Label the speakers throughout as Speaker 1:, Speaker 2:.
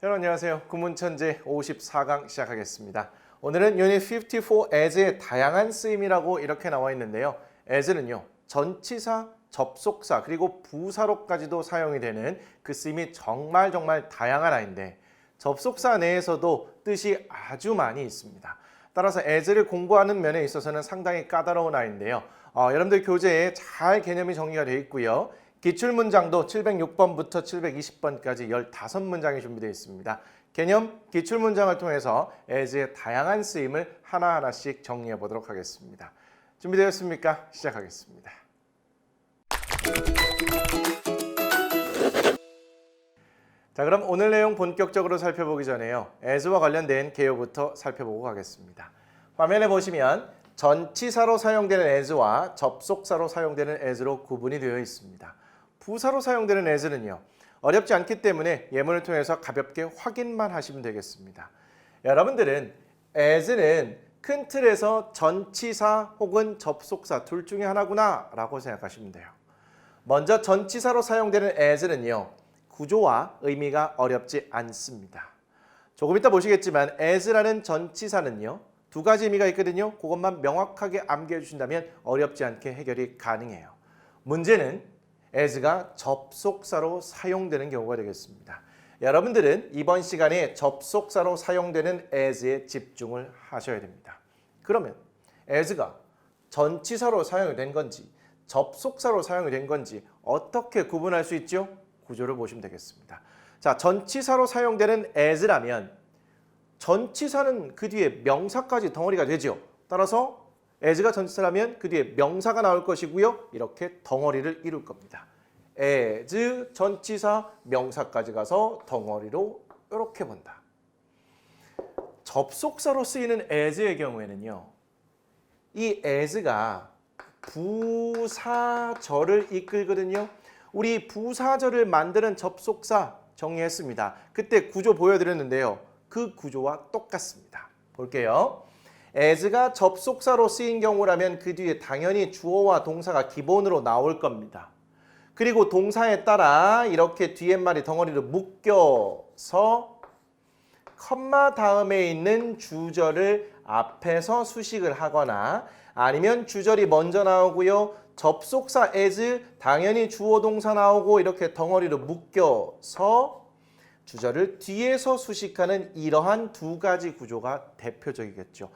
Speaker 1: 여러분 안녕하세요. 구문천재 54강 시작하겠습니다. 오늘은 유닛 54 as의 다양한 쓰임이라고 이렇게 나와 있는데요. as는요. 전치사, 접속사 그리고 부사로까지도 사용이 되는 그 쓰임이 정말 다양한 아이인데 접속사 내에서도 뜻이 아주 많이 있습니다. 따라서 as를 공부하는 면에 있어서는 상당히 까다로운 아이인데요. 여러분들 교재에 잘 개념이 정리가 되어 있고요. 기출문장도 706번부터 720번까지 15문장이 준비되어 있습니다. 개념 기출문장을 통해서 as의 다양한 쓰임을 하나하나씩 정리해 보도록 하겠습니다. 준비되었습니까? 시작하겠습니다. 자, 그럼 오늘 내용 본격적으로 살펴보기 전에요. as와 관련된 개요부터 살펴보고 가겠습니다. 화면에 보시면 전치사로 사용되는 as와 접속사로 사용되는 as로 구분이 되어 있습니다. 부사로 사용되는 as는요. 어렵지 않기 때문에 예문을 통해서 가볍게 확인만 하시면 되겠습니다. 여러분들은 as는 큰 틀에서 전치사 혹은 접속사 둘 중에 하나구나 라고 생각하시면 돼요. 먼저 전치사로 사용되는 as는요. 구조와 의미가 어렵지 않습니다. 조금 이따 보시겠지만 as라는 전치사는요. 두 가지 의미가 있거든요. 그것만 명확하게 암기해 주신다면 어렵지 않게 해결이 가능해요. 문제는 as가 접속사로 사용되는 경우가 되겠습니다. 여러분들은 이번 시간에 접속사로 사용되는 as에 집중을 하셔야 됩니다. 그러면 as가 전치사로 사용이 된 건지 접속사로 사용이 된 건지 어떻게 구분할 수 있죠? 구조를 보시면 되겠습니다. 자, 전치사로 사용되는 as라면 전치사는 그 뒤에 명사까지 덩어리가 되죠. 따라서 as가 전치사라면 그 뒤에 명사가 나올 것이고요. 이렇게 덩어리를 이룰 겁니다. as 전치사 명사까지 가서 덩어리로 이렇게 본다. 접속사로 쓰이는 as의 경우에는요. 이 as가 부사절을 이끌거든요. 우리 부사절을 만드는 접속사 정리했습니다. 그때 구조 보여드렸는데요. 그 구조와 똑같습니다. 볼게요. as가 접속사로 쓰인 경우라면 그 뒤에 당연히 주어와 동사가 기본으로 나올 겁니다. 그리고 동사에 따라 이렇게 뒤에말이 덩어리로 묶여서 컴마 다음에 있는 주절을 앞에서 수식을 하거나 아니면 주절이 먼저 나오고요. 접속사 as 당연히 주어 동사 나오고 이렇게 덩어리로 묶여서 주절을 뒤에서 수식하는 이러한 두 가지 구조가 대표적이겠죠.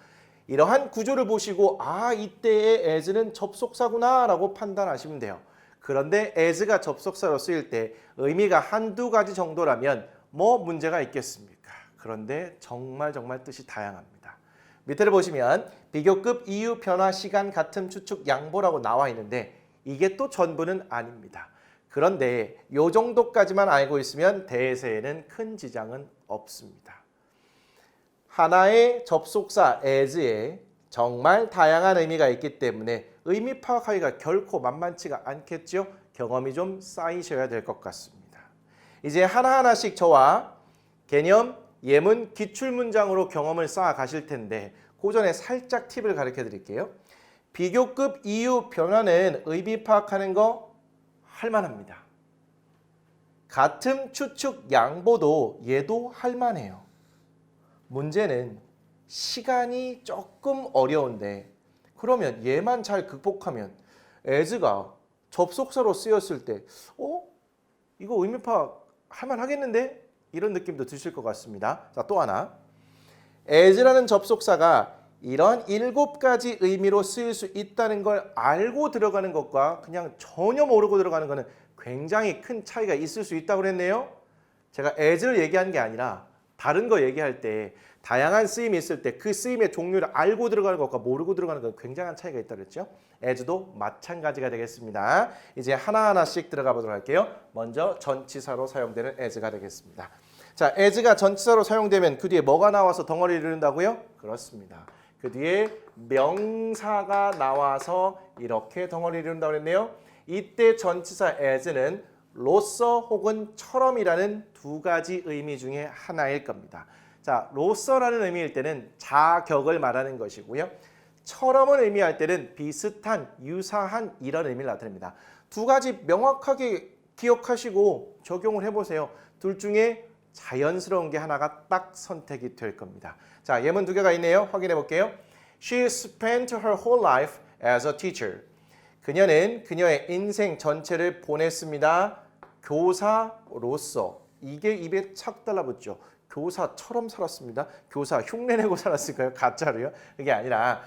Speaker 1: 이러한 구조를 보시고 이때의 as는 접속사구나 라고 판단하시면 돼요. 그런데 as가 접속사로 쓰일 때 의미가 한두 가지 정도라면 뭐 문제가 있겠습니까? 그런데 정말 뜻이 다양합니다. 밑에를 보시면 비교급 이유, 변화, 시간, 같음, 추측, 양보라고 나와 있는데 이게 또 전부는 아닙니다. 그런데 이 정도까지만 알고 있으면 대세에는 큰 지장은 없습니다. 하나의 접속사 as에 정말 다양한 의미가 있기 때문에 의미 파악하기가 결코 만만치가 않겠죠. 경험이 좀 쌓이셔야 될 것 같습니다. 이제 하나하나씩 저와 개념, 예문, 기출문장으로 경험을 쌓아 가실 텐데 그 전에 살짝 팁을 가르쳐 드릴게요. 비교급 이유, 변화는 의미 파악하는 거 할만합니다. 같음, 추측, 양보도 얘도 할만해요. 문제는 시간이 조금 어려운데 그러면 얘만 잘 극복하면 as가 접속사로 쓰였을 때 이거 의미 파악 할만하겠는데? 이런 느낌도 드실 것 같습니다. 자, 또 하나. as라는 접속사가 이런 7가지 의미로 쓰일 수 있다는 걸 알고 들어가는 것과 그냥 전혀 모르고 들어가는 것은 굉장히 큰 차이가 있을 수 있다고 그랬네요. 제가 as를 얘기한 게 아니라 다른 거 얘기할 때 다양한 쓰임이 있을 때 그 쓰임의 종류를 알고 들어가는 것과 모르고 들어가는 것 굉장한 차이가 있다고 그랬죠. as도 마찬가지가 되겠습니다. 이제 하나하나씩 들어가 보도록 할게요. 먼저 전치사로 사용되는 as가 되겠습니다. 자, as가 전치사로 사용되면 그 뒤에 뭐가 나와서 덩어리를 이룬다고요? 그렇습니다. 그 뒤에 명사가 나와서 이렇게 덩어리를 이룬다고 그랬네요. 이때 전치사 as는 로서 혹은 처럼이라는 두 가지 의미 중에 하나일 겁니다. 자, 로서라는 의미일 때는 자격을 말하는 것이고요. 처럼을 의미할 때는 비슷한, 유사한 이런 의미를 나타냅니다. 두 가지 명확하게 기억하시고 적용을 해보세요. 둘 중에 자연스러운 게 하나가 딱 선택이 될 겁니다. 자, 예문 두 개가 있네요. 확인해 볼게요. She spent her whole life as a teacher. 그녀는 그녀의 인생 전체를 보냈습니다. 교사로서. 이게 입에 착 달라붙죠. 교사처럼 살았습니다. 교사 흉내내고 살았을까요? 가짜로요? 그게 아니라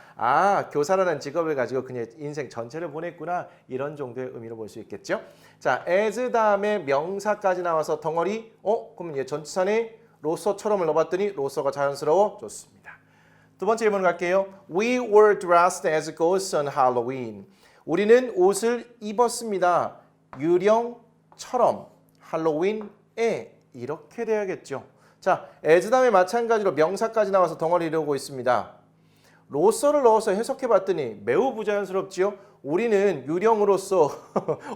Speaker 1: 교사라는 직업을 가지고 그녀의 인생 전체를 보냈구나. 이런 정도의 의미로 볼 수 있겠죠. 자, as 다음에 명사까지 나와서 덩어리. 그러면 얘 전치사네. 로서처럼을 넣어봤더니 로서가 자연스러워. 좋습니다. 두 번째 질문 갈게요. We were dressed as ghosts on Halloween. 우리는 옷을 입었습니다. 유령처럼 할로윈에 이렇게 돼야겠죠. 자, as 다음에 마찬가지로 명사까지 나와서 덩어리 이루고 있습니다. 로서를 넣어서 해석해봤더니 매우 부자연스럽지요. 우리는 유령으로서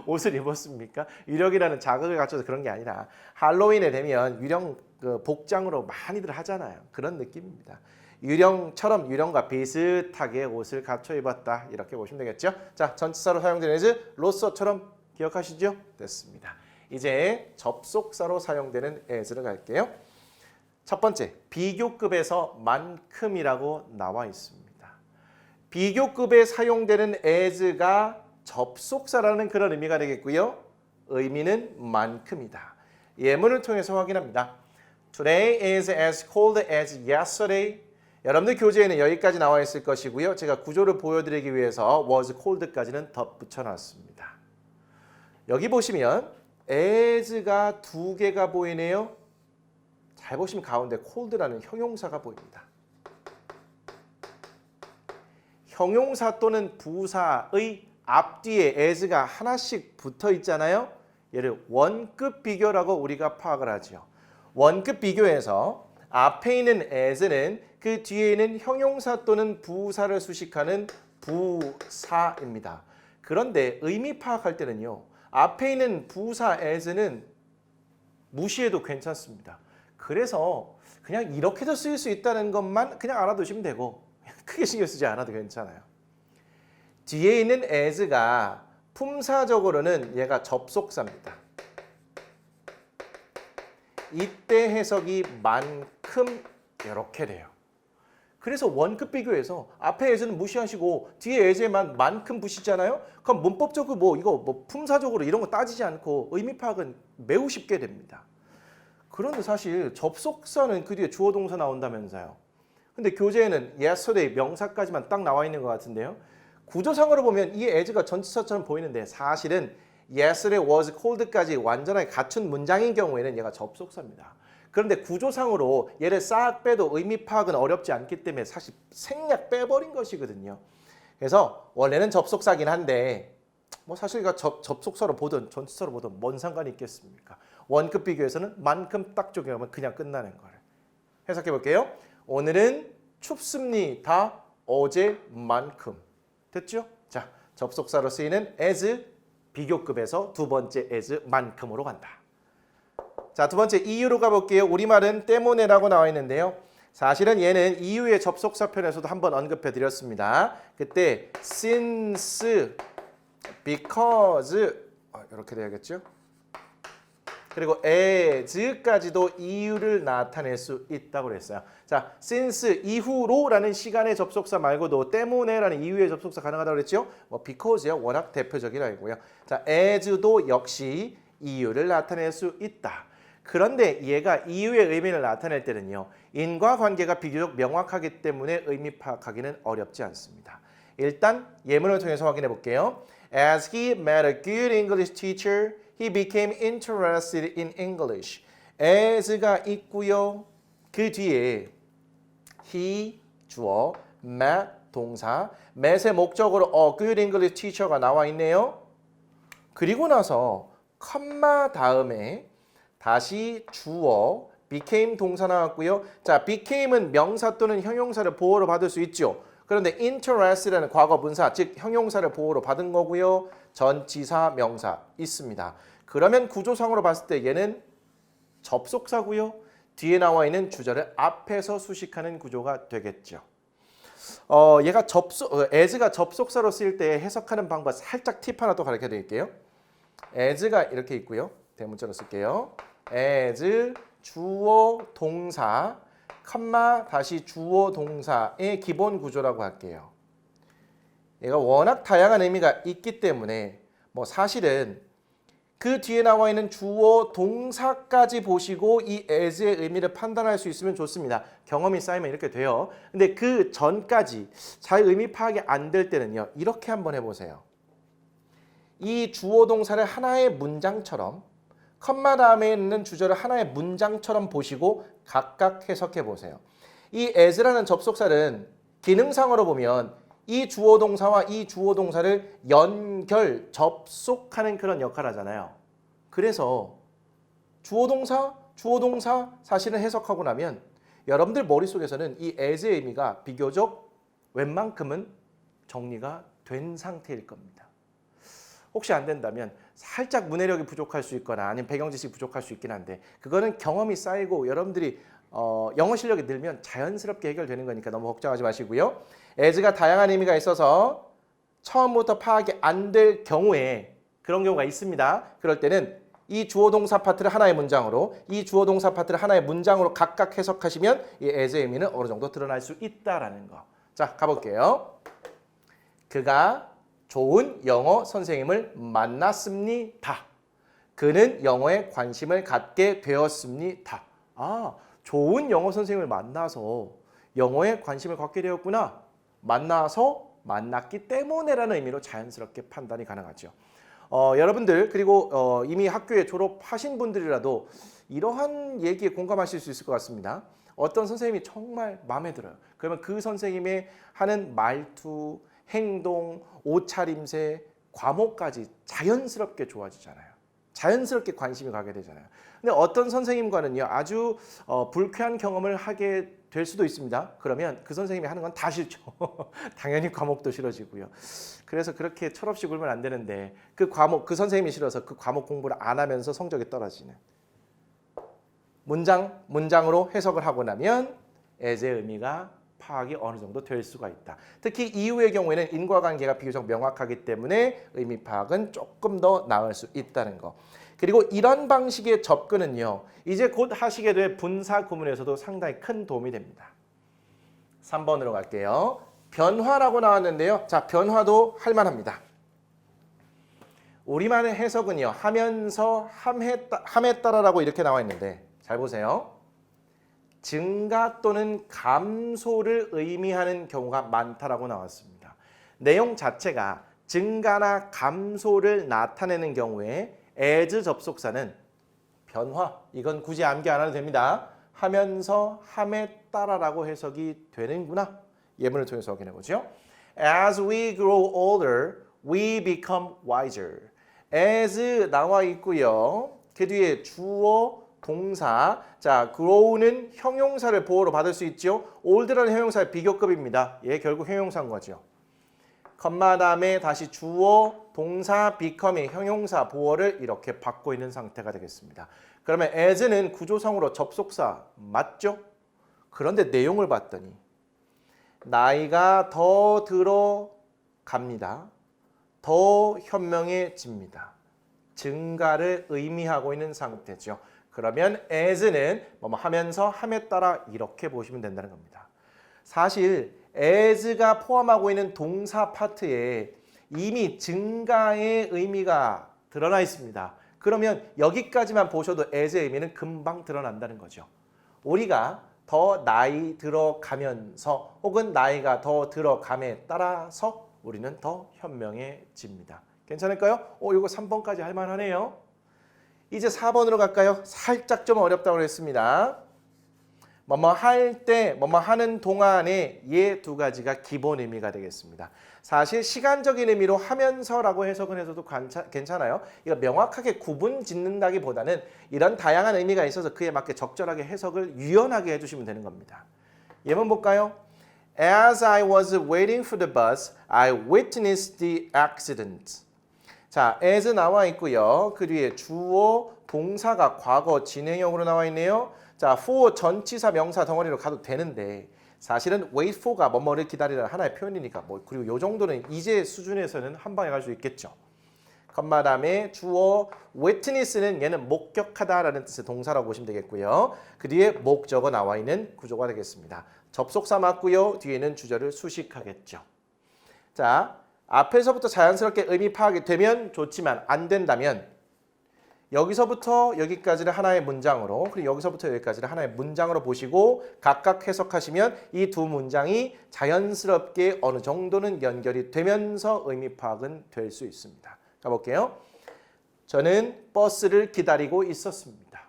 Speaker 1: 옷을 입었습니까? 유령이라는 자극을 갖춰서 그런 게 아니라 할로윈에 되면 유령 복장으로 많이들 하잖아요. 그런 느낌입니다. 유령처럼 유령과 비슷하게 옷을 갖춰 입었다. 이렇게 보시면 되겠죠. 자, 전치사로 사용되는 as 로서처럼 기억하시죠? 됐습니다. 이제 접속사로 사용되는 as를 갈게요. 첫 번째, 비교급에서 만큼이라고 나와 있습니다. 비교급에 사용되는 as가 접속사라는 그런 의미가 되겠고요. 의미는 만큼이다. 예문을 통해서 확인합니다. Today is as cold as yesterday. 여러분들 교재에는 여기까지 나와 있을 것이고요. 제가 구조를 보여드리기 위해서 was cold까지는 덧붙여 놨습니다. 여기 보시면 as가 두 개가 보이네요. 잘 보시면 가운데 cold라는 형용사가 보입니다. 형용사 또는 부사의 앞뒤에 as가 하나씩 붙어 있잖아요. 얘를 원급 비교라고 우리가 파악을 하죠. 원급 비교에서 앞에 있는 as는 그 뒤에 있는 형용사 또는 부사를 수식하는 부사입니다. 그런데 의미 파악할 때는요. 앞에 있는 부사 as는 무시해도 괜찮습니다. 그래서 그냥 이렇게도 쓰일 수 있다는 것만 그냥 알아두시면 되고 크게 신경 쓰지 않아도 괜찮아요. 뒤에 있는 as가 품사적으로는 얘가 접속사입니다. 이때 해석이 만큼 이렇게 돼요. 그래서 원급 비교에서 앞에 as는 무시하시고 뒤에 as에만 만큼 붙이잖아요. 그럼 문법적으로 이거 품사적으로 이런 거 따지지 않고 의미 파악은 매우 쉽게 됩니다. 그런데 사실 접속사는 그 뒤에 주어 동사 나온다면서요. 근데 교재에는 yesterday 명사까지만 딱 나와 있는 것 같은데요. 구조상으로 보면 이 as가 전치사처럼 보이는데 사실은 yesterday was cold까지 완전하게 갖춘 문장인 경우에는 얘가 접속사입니다. 그런데 구조상으로 얘를 싹 빼도 의미 파악은 어렵지 않기 때문에 사실 생략 빼버린 것이거든요. 그래서 원래는 접속사긴 한데 사실 이거 접속사로 보든 전치사로 보든 뭔 상관이 있겠습니까? 원급 비교에서는 만큼 딱 적용하면 그냥 끝나는 거를 해석해 볼게요. 오늘은 춥습니다. 어제만큼. 됐죠? 자, 접속사로 쓰이는 as 비교급에서 두 번째 as 만큼으로 간다. 자, 두 번째 이유로 가볼게요. 우리말은 때문에라고 나와 있는데요. 사실은 얘는 이유의 접속사 편에서도 한번 언급해 드렸습니다. 그때 since, because 이렇게 돼야겠죠? 그리고 as까지도 이유를 나타낼 수 있다고 그랬어요. 자, since 이후로라는 시간의 접속사 말고도 때문에라는 이유의 접속사 가능하다고 그랬죠? because요. 워낙 대표적인 아이고요. 자, as도 역시 이유를 나타낼 수 있다. 그런데 얘가 이유의 의미를 나타낼 때는요. 인과관계가 비교적 명확하기 때문에 의미 파악하기는 어렵지 않습니다. 일단 예문을 통해서 확인해 볼게요. As he met a good English teacher, he became interested in English. as가 있고요. 그 뒤에 he 주어, met 동사, met의 목적으로 a good English teacher가 나와 있네요. 그리고 나서 컴마 다음에 다시 주어, became 동사 나왔고요. 자, became은 명사 또는 형용사를 보호로 받을 수 있죠. 그런데 interest라는 과거 분사, 즉 형용사를 보호로 받은 거고요. 전치사, 명사 있습니다. 그러면 구조상으로 봤을 때 얘는 접속사고요. 뒤에 나와 있는 주절을 앞에서 수식하는 구조가 되겠죠. 얘가 as가 접속사로 쓰일 때 해석하는 방법 살짝 팁 하나 또 가르쳐 드릴게요. as가 이렇게 있고요. 대문자로 쓸게요. as 주어 동사, 컴마 다시 주어 동사의 기본 구조라고 할게요. 얘가 워낙 다양한 의미가 있기 때문에 뭐 사실은 그 뒤에 나와 있는 주어 동사까지 보시고 이 as의 의미를 판단할 수 있으면 좋습니다. 경험이 쌓이면 이렇게 돼요. 근데 그 전까지 잘 의미 파악이 안 될 때는요. 이렇게 한번 해보세요. 이 주어 동사를 하나의 문장처럼 컴마 다음에 있는 주절을 하나의 문장처럼 보시고 각각 해석해 보세요. 이 as라는 접속사는 기능상으로 보면 이 주어 동사와 이 주어 동사를 연결, 접속하는 그런 역할을 하잖아요. 그래서 주어 동사 사실은 해석하고 나면 여러분들 머릿속에서는 이 as의 의미가 비교적 웬만큼은 정리가 된 상태일 겁니다. 혹시 안 된다면 살짝 문해력이 부족할 수 있거나 아니면 배경 지식이 부족할 수 있긴 한데 그거는 경험이 쌓이고 여러분들이 영어 실력이 늘면 자연스럽게 해결되는 거니까 너무 걱정하지 마시고요. as가 다양한 의미가 있어서 처음부터 파악이 안 될 경우에 그런 경우가 있습니다. 그럴 때는 이 주어 동사 파트를 하나의 문장으로 이 주어 동사 파트를 하나의 문장으로 각각 해석하시면 이 as의 의미는 어느 정도 드러날 수 있다라는 거. 자, 가볼게요. 그가 좋은 영어 선생님을 만났습니다. 그는 영어에 관심을 갖게 되었습니다. 아, 좋은 영어 선생님을 만나서 영어에 관심을 갖게 되었구나. 만나서 만났기 때문에라는 의미로 자연스럽게 판단이 가능하죠. 여러분들 그리고 이미 학교에 졸업하신 분들이라도 이러한 얘기에 공감하실 수 있을 것 같습니다. 어떤 선생님이 정말 마음에 들어요. 그러면 그 선생님의 하는 말투, 행동, 옷차림새, 과목까지 자연스럽게 좋아지잖아요. 자연스럽게 관심이 가게 되잖아요. 근데 어떤 선생님과는요 아주 불쾌한 경험을 하게 될 수도 있습니다. 그러면 그 선생님이 하는 건 다 싫죠. 당연히 과목도 싫어지고요. 그래서 그렇게 철없이 굴면 안 되는데 그 선생님이 싫어서 그 과목 공부를 안 하면서 성적이 떨어지는 문장으로 해석을 하고 나면 as의 의미가 파악이 어느 정도 될 수가 있다. 특히 이후의 경우에는 인과관계가 비교적 명확하기 때문에 의미 파악은 조금 더 나을 수 있다는 거. 그리고 이런 방식의 접근은요. 이제 곧 하시게 될 분사 구문에서도 상당히 큰 도움이 됩니다. 3번으로 갈게요. 변화라고 나왔는데요. 자, 변화도 할만합니다. 우리만의 해석은요. 하면서 함에 따라라고 이렇게 나와 있는데 잘 보세요. 증가 또는 감소를 의미하는 경우가 많다라고 나왔습니다. 내용 자체가 증가나 감소를 나타내는 경우에 as 접속사는 변화, 이건 굳이 암기 안 해도 됩니다. 하면서 함에 따라라고 해석이 되는구나. 예문을 통해서 확인해 보죠. As we grow older, we become wiser. as 나와 있고요. 그 뒤에 주어 동사, 자, grow는 형용사를 보호로 받을 수 있죠. old라는 형용사의 비교급입니다. 얘 결국 형용사인 거죠. 컴마 다음에 다시 주어, 동사, become이 형용사 보호를 이렇게 받고 있는 상태가 되겠습니다. 그러면 as는 구조상으로 접속사 맞죠? 그런데 내용을 봤더니 나이가 더 들어갑니다. 더 현명해집니다. 증가를 의미하고 있는 상태죠. 그러면 as는 뭐뭐 하면서 함에 따라 이렇게 보시면 된다는 겁니다. 사실 as가 포함하고 있는 동사 파트에 이미 증가의 의미가 드러나 있습니다. 그러면 여기까지만 보셔도 as의 의미는 금방 드러난다는 거죠. 우리가 더 나이 들어가면서 혹은 나이가 더 들어감에 따라서 우리는 더 현명해집니다. 괜찮을까요? 이거 3번까지 할만하네요. 이제 4번으로 갈까요? 살짝 좀 어렵다고 했습니다. 뭐뭐 할 때, 뭐뭐 하는 동안에 얘 두 가지가 기본 의미가 되겠습니다. 사실 시간적인 의미로 하면서라고 해석을 해서도 괜찮아요. 이거 명확하게 구분 짓는다기보다는 이런 다양한 의미가 있어서 그에 맞게 적절하게 해석을 유연하게 해주시면 되는 겁니다. 예문 볼까요? As I was waiting for the bus, I witnessed the accident. 자, as 나와 있고요. 그 뒤에 주어, 동사가 과거 진행형으로 나와 있네요. 자, for 전치사 명사 덩어리로 가도 되는데 사실은 wait for가 뭐뭐를 기다리라는 하나의 표현이니까 그리고 요 정도는 이제 수준에서는 한 방에 갈 수 있겠죠. 컴마 다음에 주어 witness는 얘는 목격하다라는 뜻의 동사라고 보시면 되겠고요. 그 뒤에 목적어 나와 있는 구조가 되겠습니다. 접속사 맞고요. 뒤에는 주절을 수식하겠죠. 자, 앞에서부터 자연스럽게 의미 파악이 되면 좋지만 안 된다면 여기서부터 여기까지를 하나의 문장으로 그리고 여기서부터 여기까지를 하나의 문장으로 보시고 각각 해석하시면 이 두 문장이 자연스럽게 어느 정도는 연결이 되면서 의미 파악은 될 수 있습니다. 가볼게요. 저는 버스를 기다리고 있었습니다.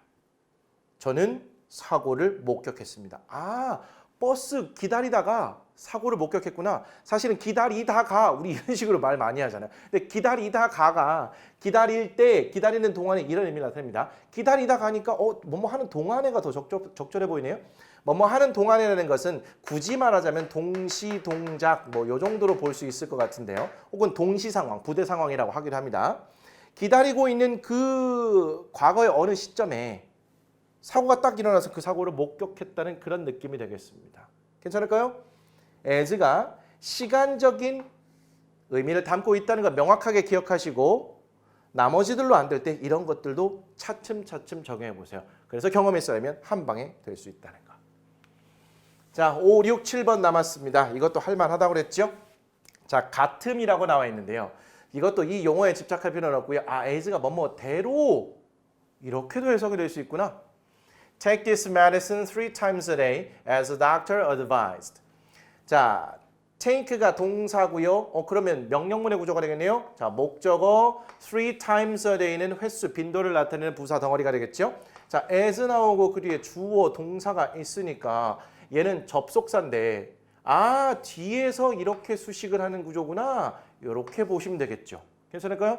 Speaker 1: 저는 사고를 목격했습니다. 아, 버스 기다리다가 사고를 목격했구나. 사실은 기다리다가 우리 이런 식으로 말 많이 하잖아요. 근데 기다리다가가 기다릴 때 기다리는 동안에 이런 의미가 나타납니다. 기다리다 가니까 뭐뭐 하는 동안에가 더 적절해 보이네요. 뭐뭐 하는 동안에라는 것은 굳이 말하자면 동시 동작 뭐 요 정도로 볼 수 있을 것 같은데요. 혹은 동시 상황, 부대 상황이라고 하기도 합니다. 기다리고 있는 그 과거의 어느 시점에 사고가 딱 일어나서 그 사고를 목격했다는 그런 느낌이 되겠습니다. 괜찮을까요? as가 시간적인 의미를 담고 있다는 걸 명확하게 기억하시고 나머지들로 안 될 때 이런 것들도 차츰차츰 적용해 보세요. 그래서 경험이 쌓이면 한 방에 될 수 있다는 거. 자, 5, 6, 7번 남았습니다. 이것도 할만하다고 그랬죠? 자, 같음이라고 나와 있는데요. 이것도 이 용어에 집착할 필요는 없고요. 아, as가 뭐뭐대로 이렇게도 해석이 될 수 있구나. Take this medicine 3 times a day as the doctor advised. 자, take가 동사고요. 그러면 명령문의 구조가 되겠네요. 자, 목적어 3 times a day는 횟수, 빈도를 나타내는 부사 덩어리가 되겠죠. 자, as 나오고 그 뒤에 주어 동사가 있으니까 얘는 접속사인데 아, 뒤에서 이렇게 수식을 하는 구조구나. 이렇게 보시면 되겠죠. 괜찮을까요?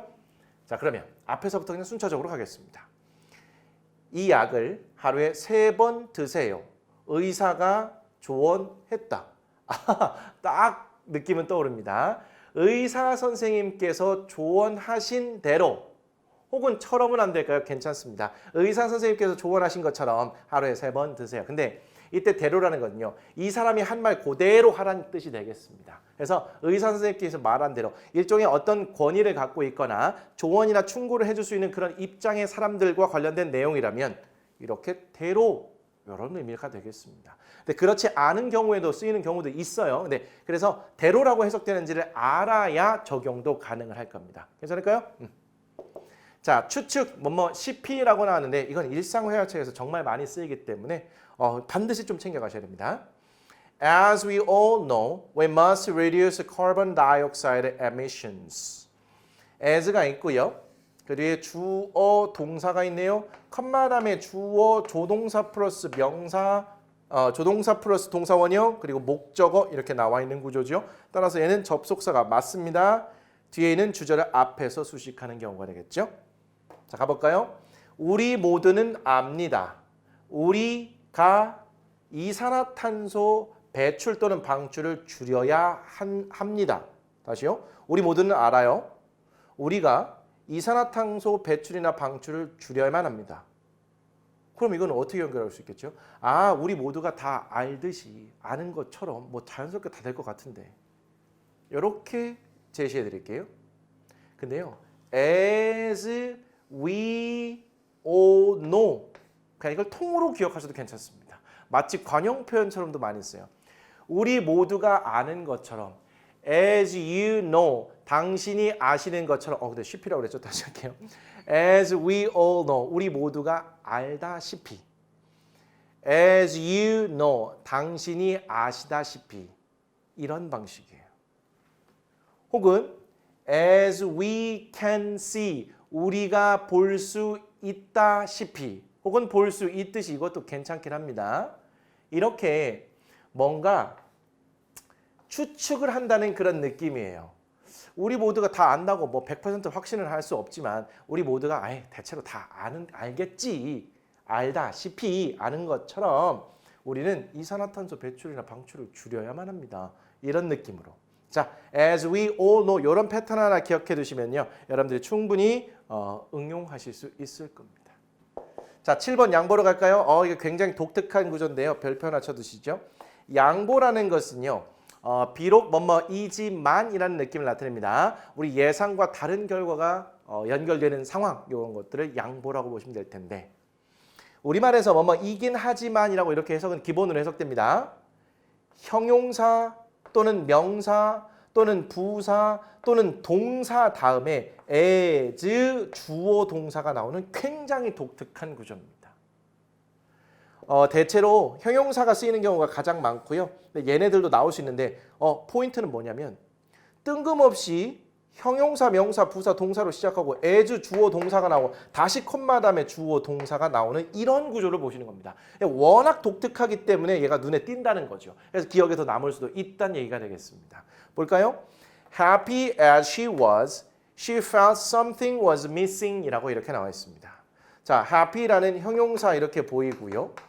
Speaker 1: 자, 그러면 앞에서부터 그냥 순차적으로 가겠습니다. 이 약을 하루에 3번 드세요. 의사가 조언했다. 딱 느낌은 떠오릅니다. 의사 선생님께서 조언하신 대로 혹은 처럼은 안 될까요? 괜찮습니다. 의사 선생님께서 조언하신 것처럼 하루에 3번 드세요. 근데 이때 대로라는 거는요. 이 사람이 한 말 그대로 하라는 뜻이 되겠습니다. 그래서 의사 선생님께서 말한 대로 일종의 어떤 권위를 갖고 있거나 조언이나 충고를 해줄 수 있는 그런 입장의 사람들과 관련된 내용이라면 이렇게 대로 이런 의미가 되겠습니다. 근데 그렇지 않은 경우에도 쓰이는 경우도 있어요. 근데 그래서 대로라고 해석되는지를 알아야 적용도 가능을 할 겁니다. 괜찮을까요? 자, 추측, CP라고 나왔는데 이건 일상회화책에서 정말 많이 쓰이기 때문에 반드시 좀 챙겨가셔야 됩니다. As we all know, we must reduce carbon dioxide emissions. as가 있고요. 그 뒤에 주어 동사가 있네요. 컴마 다음에 주어 조동사 플러스 명사, 조동사 플러스 동사원형 그리고 목적어 이렇게 나와 있는 구조죠. 따라서 얘는 접속사가 맞습니다. 뒤에 있는 주절을 앞에서 수식하는 경우가 되겠죠. 자, 가볼까요? 우리 모두는 압니다. 우리가 이산화탄소 배출 또는 방출을 줄여야 합니다. 다시요. 우리 모두는 알아요. 우리가 이산화탄소 배출이나 방출을 줄여야만 합니다. 그럼 이건 어떻게 연결할 수 있겠죠? 아, 우리 모두가 다 알듯이 아는 것처럼 뭐 자연스럽게 다 될 것 같은데 이렇게 제시해 드릴게요. 근데요. as we all know 그냥 이걸 통으로 기억하셔도 괜찮습니다. 마치 관용 표현처럼도 많이 써요. 우리 모두가 아는 것처럼 as you know 당신이 아시는 것처럼 근데 쉽이라고 그랬죠. 다시 할게요. as we all know 우리 모두가 알다시피 as you know 당신이 아시다시피 이런 방식이에요. 혹은 as we can see 우리가 볼 수 있다시피 혹은 볼 수 있듯이 이것도 괜찮긴 합니다. 이렇게 뭔가 추측을 한다는 그런 느낌이에요. 우리 모두가 다 안다고 뭐 100% 확신을 할 수 없지만 우리 모두가 대체로 다 알겠지. 알다시피 아는 것처럼 우리는 이산화탄소 배출이나 방출을 줄여야만 합니다. 이런 느낌으로. 자, as we all know 이런 패턴 하나 기억해 두시면요. 여러분들이 충분히 응용하실 수 있을 겁니다. 자, 7번 양보로 갈까요? 이게 굉장히 독특한 구조인데요. 별표 하나 쳐두시죠. 양보라는 것은요. 비록 뭐뭐이지만이라는 느낌을 나타냅니다. 우리 예상과 다른 결과가 연결되는 상황 이런 것들을 양보라고 보시면 될 텐데 우리말에서 뭐뭐이긴 하지만이라고 이렇게 해석은 기본으로 해석됩니다. 형용사 또는 명사 또는 부사 또는 동사 다음에 as 주어 동사가 나오는 굉장히 독특한 구조입니다. 대체로 형용사가 쓰이는 경우가 가장 많고요. 근데 얘네들도 나올 수 있는데 포인트는 뭐냐면 뜬금없이 형용사, 명사, 부사, 동사로 시작하고 as 주어 동사가 나오고 다시 콤마 다음에 주어 동사가 나오는 이런 구조를 보시는 겁니다. 워낙 독특하기 때문에 얘가 눈에 띈다는 거죠. 그래서 기억에 더 남을 수도 있다는 얘기가 되겠습니다. 볼까요? Happy as she was, she felt something was missing 이라고 이렇게 나와 있습니다. 자, happy라는 형용사 이렇게 보이고요.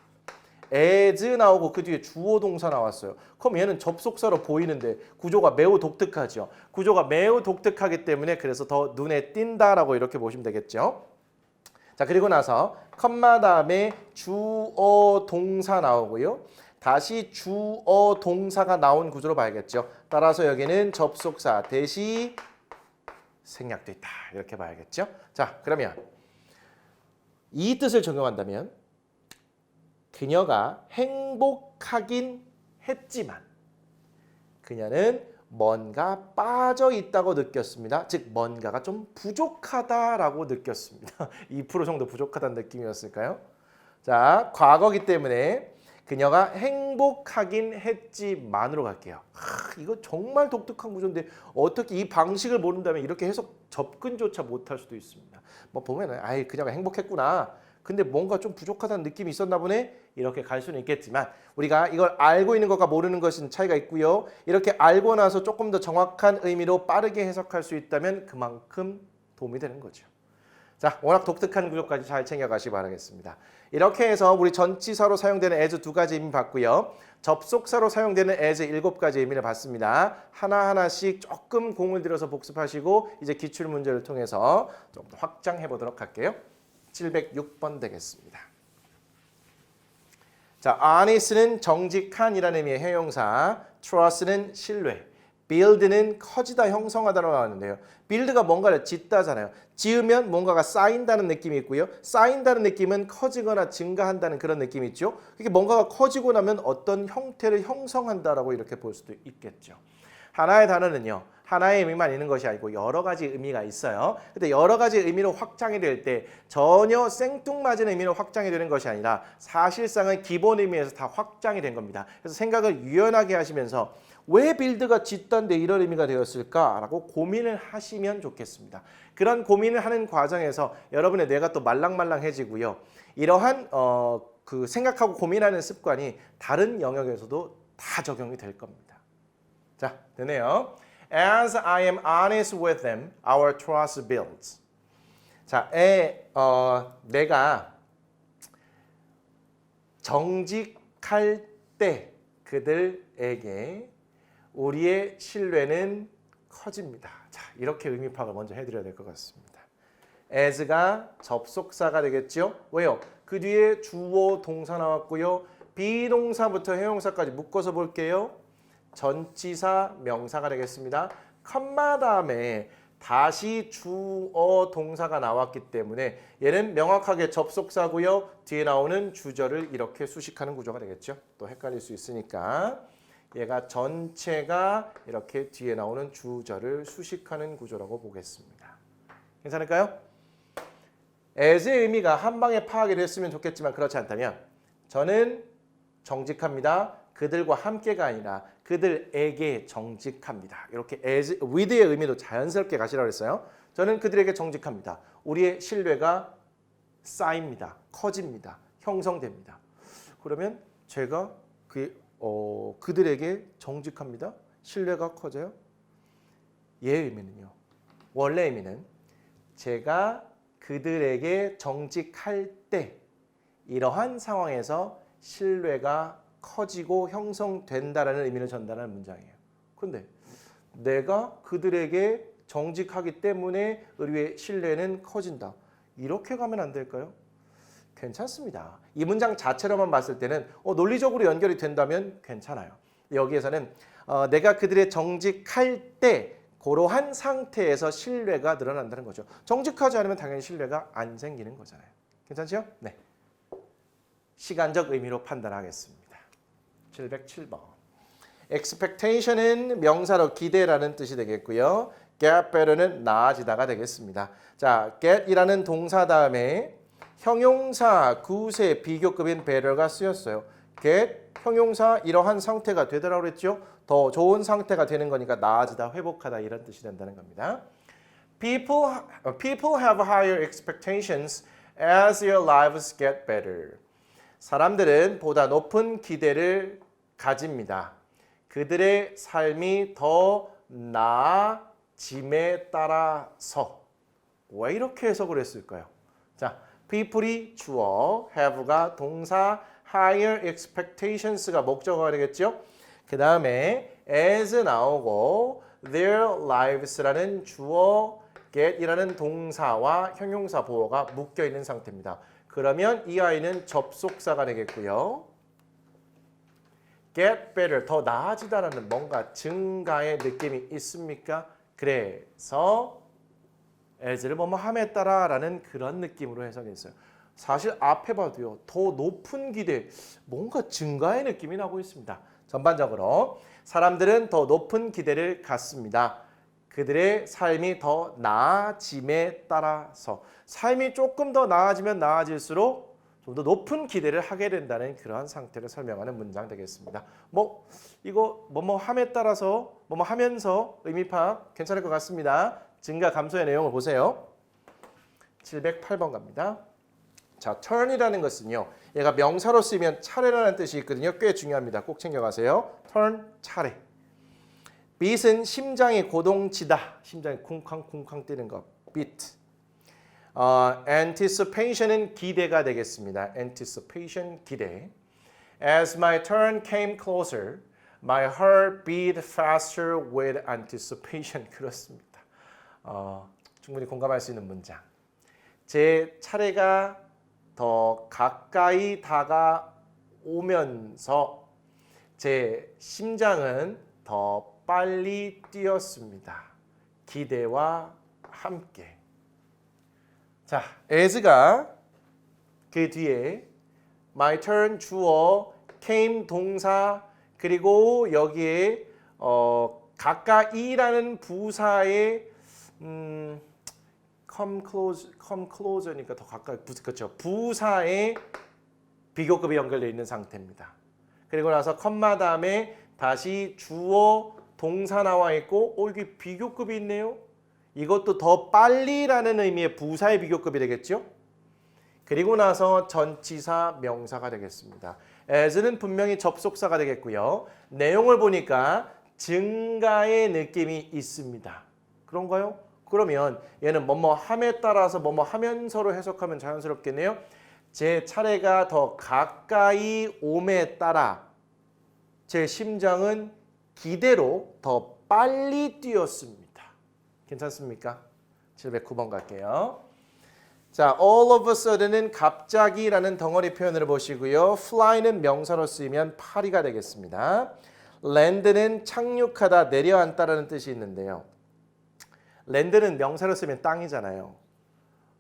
Speaker 1: as 나오고 그 뒤에 주어 동사 나왔어요. 그럼 얘는 접속사로 보이는데 구조가 매우 독특하죠. 구조가 매우 독특하기 때문에 그래서 더 눈에 띈다라고 이렇게 보시면 되겠죠. 자, 그리고 나서 컴마 다음에 주어 동사 나오고요. 다시 주어 동사가 나온 구조로 봐야겠죠. 따라서 여기는 접속사 대시 생략돼 있다. 이렇게 봐야겠죠. 자, 그러면 이 뜻을 적용한다면 그녀가 행복하긴 했지만 그녀는 뭔가 빠져 있다고 느꼈습니다. 즉 뭔가가 좀 부족하다라고 느꼈습니다. 2% 정도 부족하다는 느낌이었을까요? 자, 과거기 때문에 그녀가 행복하긴 했지만으로 갈게요. 이거 정말 독특한 구조인데 어떻게 이 방식을 모른다면 이렇게 해석 접근조차 못할 수도 있습니다. 뭐 보면은 그녀가 행복했구나. 근데 뭔가 좀 부족하다는 느낌이 있었나 보네. 이렇게 갈 수는 있겠지만 우리가 이걸 알고 있는 것과 모르는 것은 차이가 있고요. 이렇게 알고 나서 조금 더 정확한 의미로 빠르게 해석할 수 있다면 그만큼 도움이 되는 거죠. 자, 워낙 독특한 구조까지 잘 챙겨가시기 바라겠습니다. 이렇게 해서 우리 전치사로 사용되는 as 2가지 의미 봤고요. 접속사로 사용되는 as 7가지 의미를 봤습니다. 하나하나씩 조금 공을 들여서 복습하시고 이제 기출문제를 통해서 좀 더 확장해 보도록 할게요. 706번 되겠습니다. 자, honest는 정직한이라는 의미의 형용사, trust는 신뢰, build는 커지다, 형성하다라고 나왔는데요. build가 뭔가를 짓다잖아요. 지으면 뭔가가 쌓인다는 느낌이 있고요. 쌓인다는 느낌은 커지거나 증가한다는 그런 느낌이 있죠. 이게 뭔가가 커지고 나면 어떤 형태를 형성한다라고 이렇게 볼 수도 있겠죠. 하나의 단어는요. 하나의 의미만 있는 것이 아니고 여러 가지 의미가 있어요. 근데 여러 가지 의미로 확장이 될 때 전혀 생뚱맞은 의미로 확장이 되는 것이 아니라 사실상은 기본 의미에서 다 확장이 된 겁니다. 그래서 생각을 유연하게 하시면서 왜 빌드가 짓다인데 이런 의미가 되었을까라고 고민을 하시면 좋겠습니다. 그런 고민을 하는 과정에서 여러분의 뇌가 또 말랑말랑해지고요. 이러한 그 생각하고 고민하는 습관이 다른 영역에서도 다 적용이 될 겁니다. 자, 되네요. As I am honest with them, our trust builds. 자, 내가 정직할 때 그들에게 우리의 신뢰는 커집니다. 자, 이렇게 의미 파악을 먼저 해드려야 될 것 같습니다. as가 접속사가 되겠죠? 왜요? 그 뒤에 주어 동사 나왔고요. 비동사부터 형용사까지 묶어서 볼게요. 전치사 명사가 되겠습니다. 컴마 다음에 다시 주어 동사가 나왔기 때문에 얘는 명확하게 접속사고요. 뒤에 나오는 주절을 이렇게 수식하는 구조가 되겠죠. 또 헷갈릴 수 있으니까 얘가 전체가 이렇게 뒤에 나오는 주절을 수식하는 구조라고 보겠습니다. 괜찮을까요? as의 의미가 한 방에 파악이 됐으면 좋겠지만 그렇지 않다면 저는 정직합니다. 그들과 함께가 아니라 그들에게 정직합니다. 이렇게 as, with의 의미도 자연스럽게 가시라고 했어요. 저는 그들에게 정직합니다. 우리의 신뢰가 쌓입니다. 커집니다. 형성됩니다. 그러면 제가 그들에게 정직합니다. 신뢰가 커져요. 얘의 의미는요. 원래 의미는 제가 그들에게 정직할 때 이러한 상황에서 신뢰가 커지고 형성된다라는 의미를 전달하는 문장이에요. 그런데 내가 그들에게 정직하기 때문에 우리의 신뢰는 커진다. 이렇게 가면 안 될까요? 괜찮습니다. 이 문장 자체로만 봤을 때는 논리적으로 연결이 된다면 괜찮아요. 여기에서는 내가 그들의 정직할 때 그러한 상태에서 신뢰가 늘어난다는 거죠. 정직하지 않으면 당연히 신뢰가 안 생기는 거잖아요. 괜찮죠? 네. 시간적 의미로 판단하겠습니다. 707번. expectation은 명사로 기대라는 뜻이 되겠고요. get better는 나아지다가 되겠습니다. 자, get이라는 동사 다음에 형용사 구세 비교급인 better가 쓰였어요. get 형용사 이러한 상태가 되더라고 그랬죠. 더 좋은 상태가 되는 거니까 나아지다, 회복하다 이런 뜻이 된다는 겁니다. People have higher expectations as their lives get better. 사람들은 보다 높은 기대를 가집니다. 그들의 삶이 더 나아짐에 따라서. 왜 이렇게 해석을 했을까요? 자, people이 주어, have가 동사, higher expectations가 목적어가 되겠죠? 그 다음에 as 나오고 their lives라는 주어, get이라는 동사와 형용사 보어가 묶여있는 상태입니다. 그러면 이 아이는 접속사가 되겠고요. get better, 더 나아지다라는 뭔가 증가의 느낌이 있습니까? 그래서 as를 뭐뭐함에 따라라는 그런 느낌으로 해석했어요. 사실 앞에 봐도요. 더 높은 기대, 뭔가 증가의 느낌이 나고 있습니다. 전반적으로 사람들은 더 높은 기대를 갖습니다. 그들의 삶이 더 나아짐에 따라서 삶이 조금 더 나아지면 나아질수록 좀 더 높은 기대를 하게 된다는 그러한 상태를 설명하는 문장 되겠습니다. 이거 함에 따라서 하면서 의미 파악 괜찮을 것 같습니다. 증가 감소의 내용을 보세요. 708번 갑니다. 자, turn이라는 것은요. 얘가 명사로 쓰이면 차례라는 뜻이 있거든요. 꽤 중요합니다. 꼭 챙겨가세요. turn, 차례. beat은 심장이 고동치다. 심장이 쿵쾅쿵쾅 뛰는 거. beat. anticipation은 기대가 되겠습니다. anticipation, 기대. As my turn came closer, my heart beat faster with anticipation. 그렇습니다. 충분히 공감할 수 있는 문장. 제 차례가 더 가까이 다가오면서 제 심장은 더 빨리 뛰었습니다. 기대와 함께. 자, as가 그 뒤에 my turn 주어, came 동사, 그리고 여기에 가까이라는 부사의 come closer니까 더 가까이, 그렇죠. 부사의 비교급이 연결되어 있는 상태입니다. 그리고 나서 컴마 다음에 다시 주어, 동사 나와 있고 여기 비교급이 있네요. 이것도 더 빨리라는 의미의 부사의 비교급이 되겠죠. 그리고 나서 전치사 명사가 되겠습니다. as는 분명히 접속사가 되겠고요. 내용을 보니까 증가의 느낌이 있습니다. 그런가요? 그러면 얘는 뭐뭐함에 따라서 뭐뭐하면서로 해석하면 자연스럽겠네요. 제 차례가 더 가까이 옴에 따라 제 심장은 기대로 더 빨리 뛰었습니다. 괜찮습니까? 709번 갈게요. 자, all of a sudden은 갑자기라는 덩어리 표현을 보시고요. fly는 명사로 쓰이면 파리가 되겠습니다. land는 착륙하다, 내려앉다라는 뜻이 있는데요. land는 명사로 쓰면 땅이잖아요.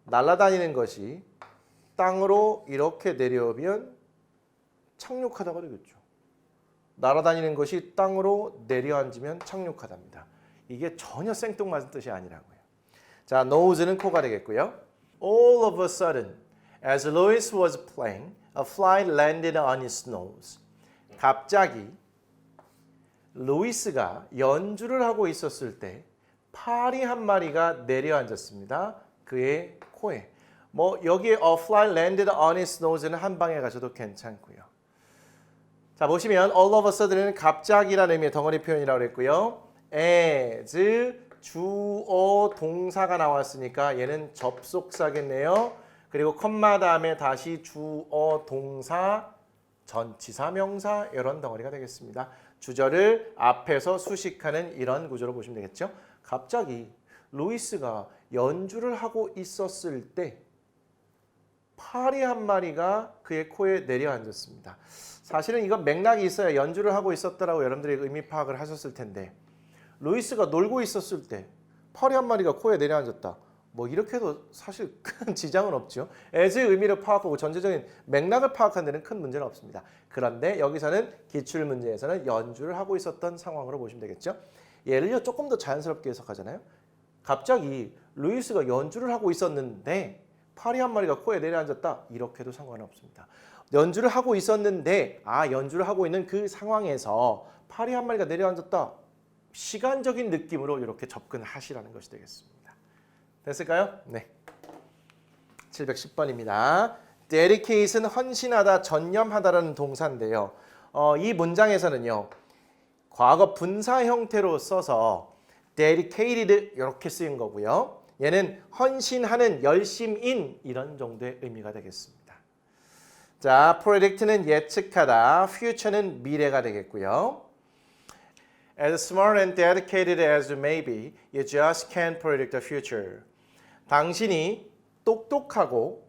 Speaker 1: 날아다니는 것이 땅으로 이렇게 내려오면 착륙하다가 되겠죠. 날아다니는 것이 땅으로 내려앉으면 착륙하답니다. 이게 전혀 생뚱맞은 뜻이 아니라고요. 자, nose는 코가 되겠고요. All of a sudden, as Louis was playing, a fly landed on his nose. 갑자기 루이스가 연주를 하고 있었을 때 파리 한 마리가 내려앉았습니다. 그의 코에. 여기에 a fly landed on his nose는 한 방에 가셔도 괜찮고요. 자, 보시면 all of a sudden은 갑자기라는 의미의 덩어리 표현이라고 했고요. as 주어 동사가 나왔으니까 얘는 접속사겠네요. 그리고 컴마 다음에 다시 주어 동사 전치사 명사 이런 덩어리가 되겠습니다. 주절을 앞에서 수식하는 이런 구조로 보시면 되겠죠. 갑자기 루이스가 연주를 하고 있었을 때 파리 한 마리가 그의 코에 내려앉았습니다. 사실은 이건 맥락이 있어야 연주를 하고 있었다라고 여러분들이 의미 파악을 하셨을 텐데 루이스가 놀고 있었을 때 파리 한 마리가 코에 내려앉았다. 뭐 이렇게 해도 사실 큰 지장은 없죠. as의 의미를 파악하고 전체적인 맥락을 파악하는 데는 큰 문제는 없습니다. 그런데 여기서는 기출문제에서는 연주를 하고 있었던 상황으로 보시면 되겠죠. 예를요 조금 더 자연스럽게 해석하잖아요. 갑자기 루이스가 연주를 하고 있었는데 파리 한 마리가 코에 내려앉았다. 이렇게 해도 상관은 없습니다. 연주를 하고 있었는데 연주를 하고 있는 그 상황에서 파리 한 마리가 내려앉았다. 시간적인 느낌으로 이렇게 접근하시라는 것이 되겠습니다. 됐을까요? 네. 710번입니다. dedicate은 헌신하다, 전념하다라는 동사인데요. 이 문장에서는요. 과거 분사 형태로 써서 dedicated 이렇게 쓰인 거고요. 얘는 헌신하는, 열심인 이런 정도의 의미가 되겠습니다. 자, predict는 예측하다, future는 미래가 되겠고요. As smart and dedicated as you may be, you just can't predict the future. 당신이 똑똑하고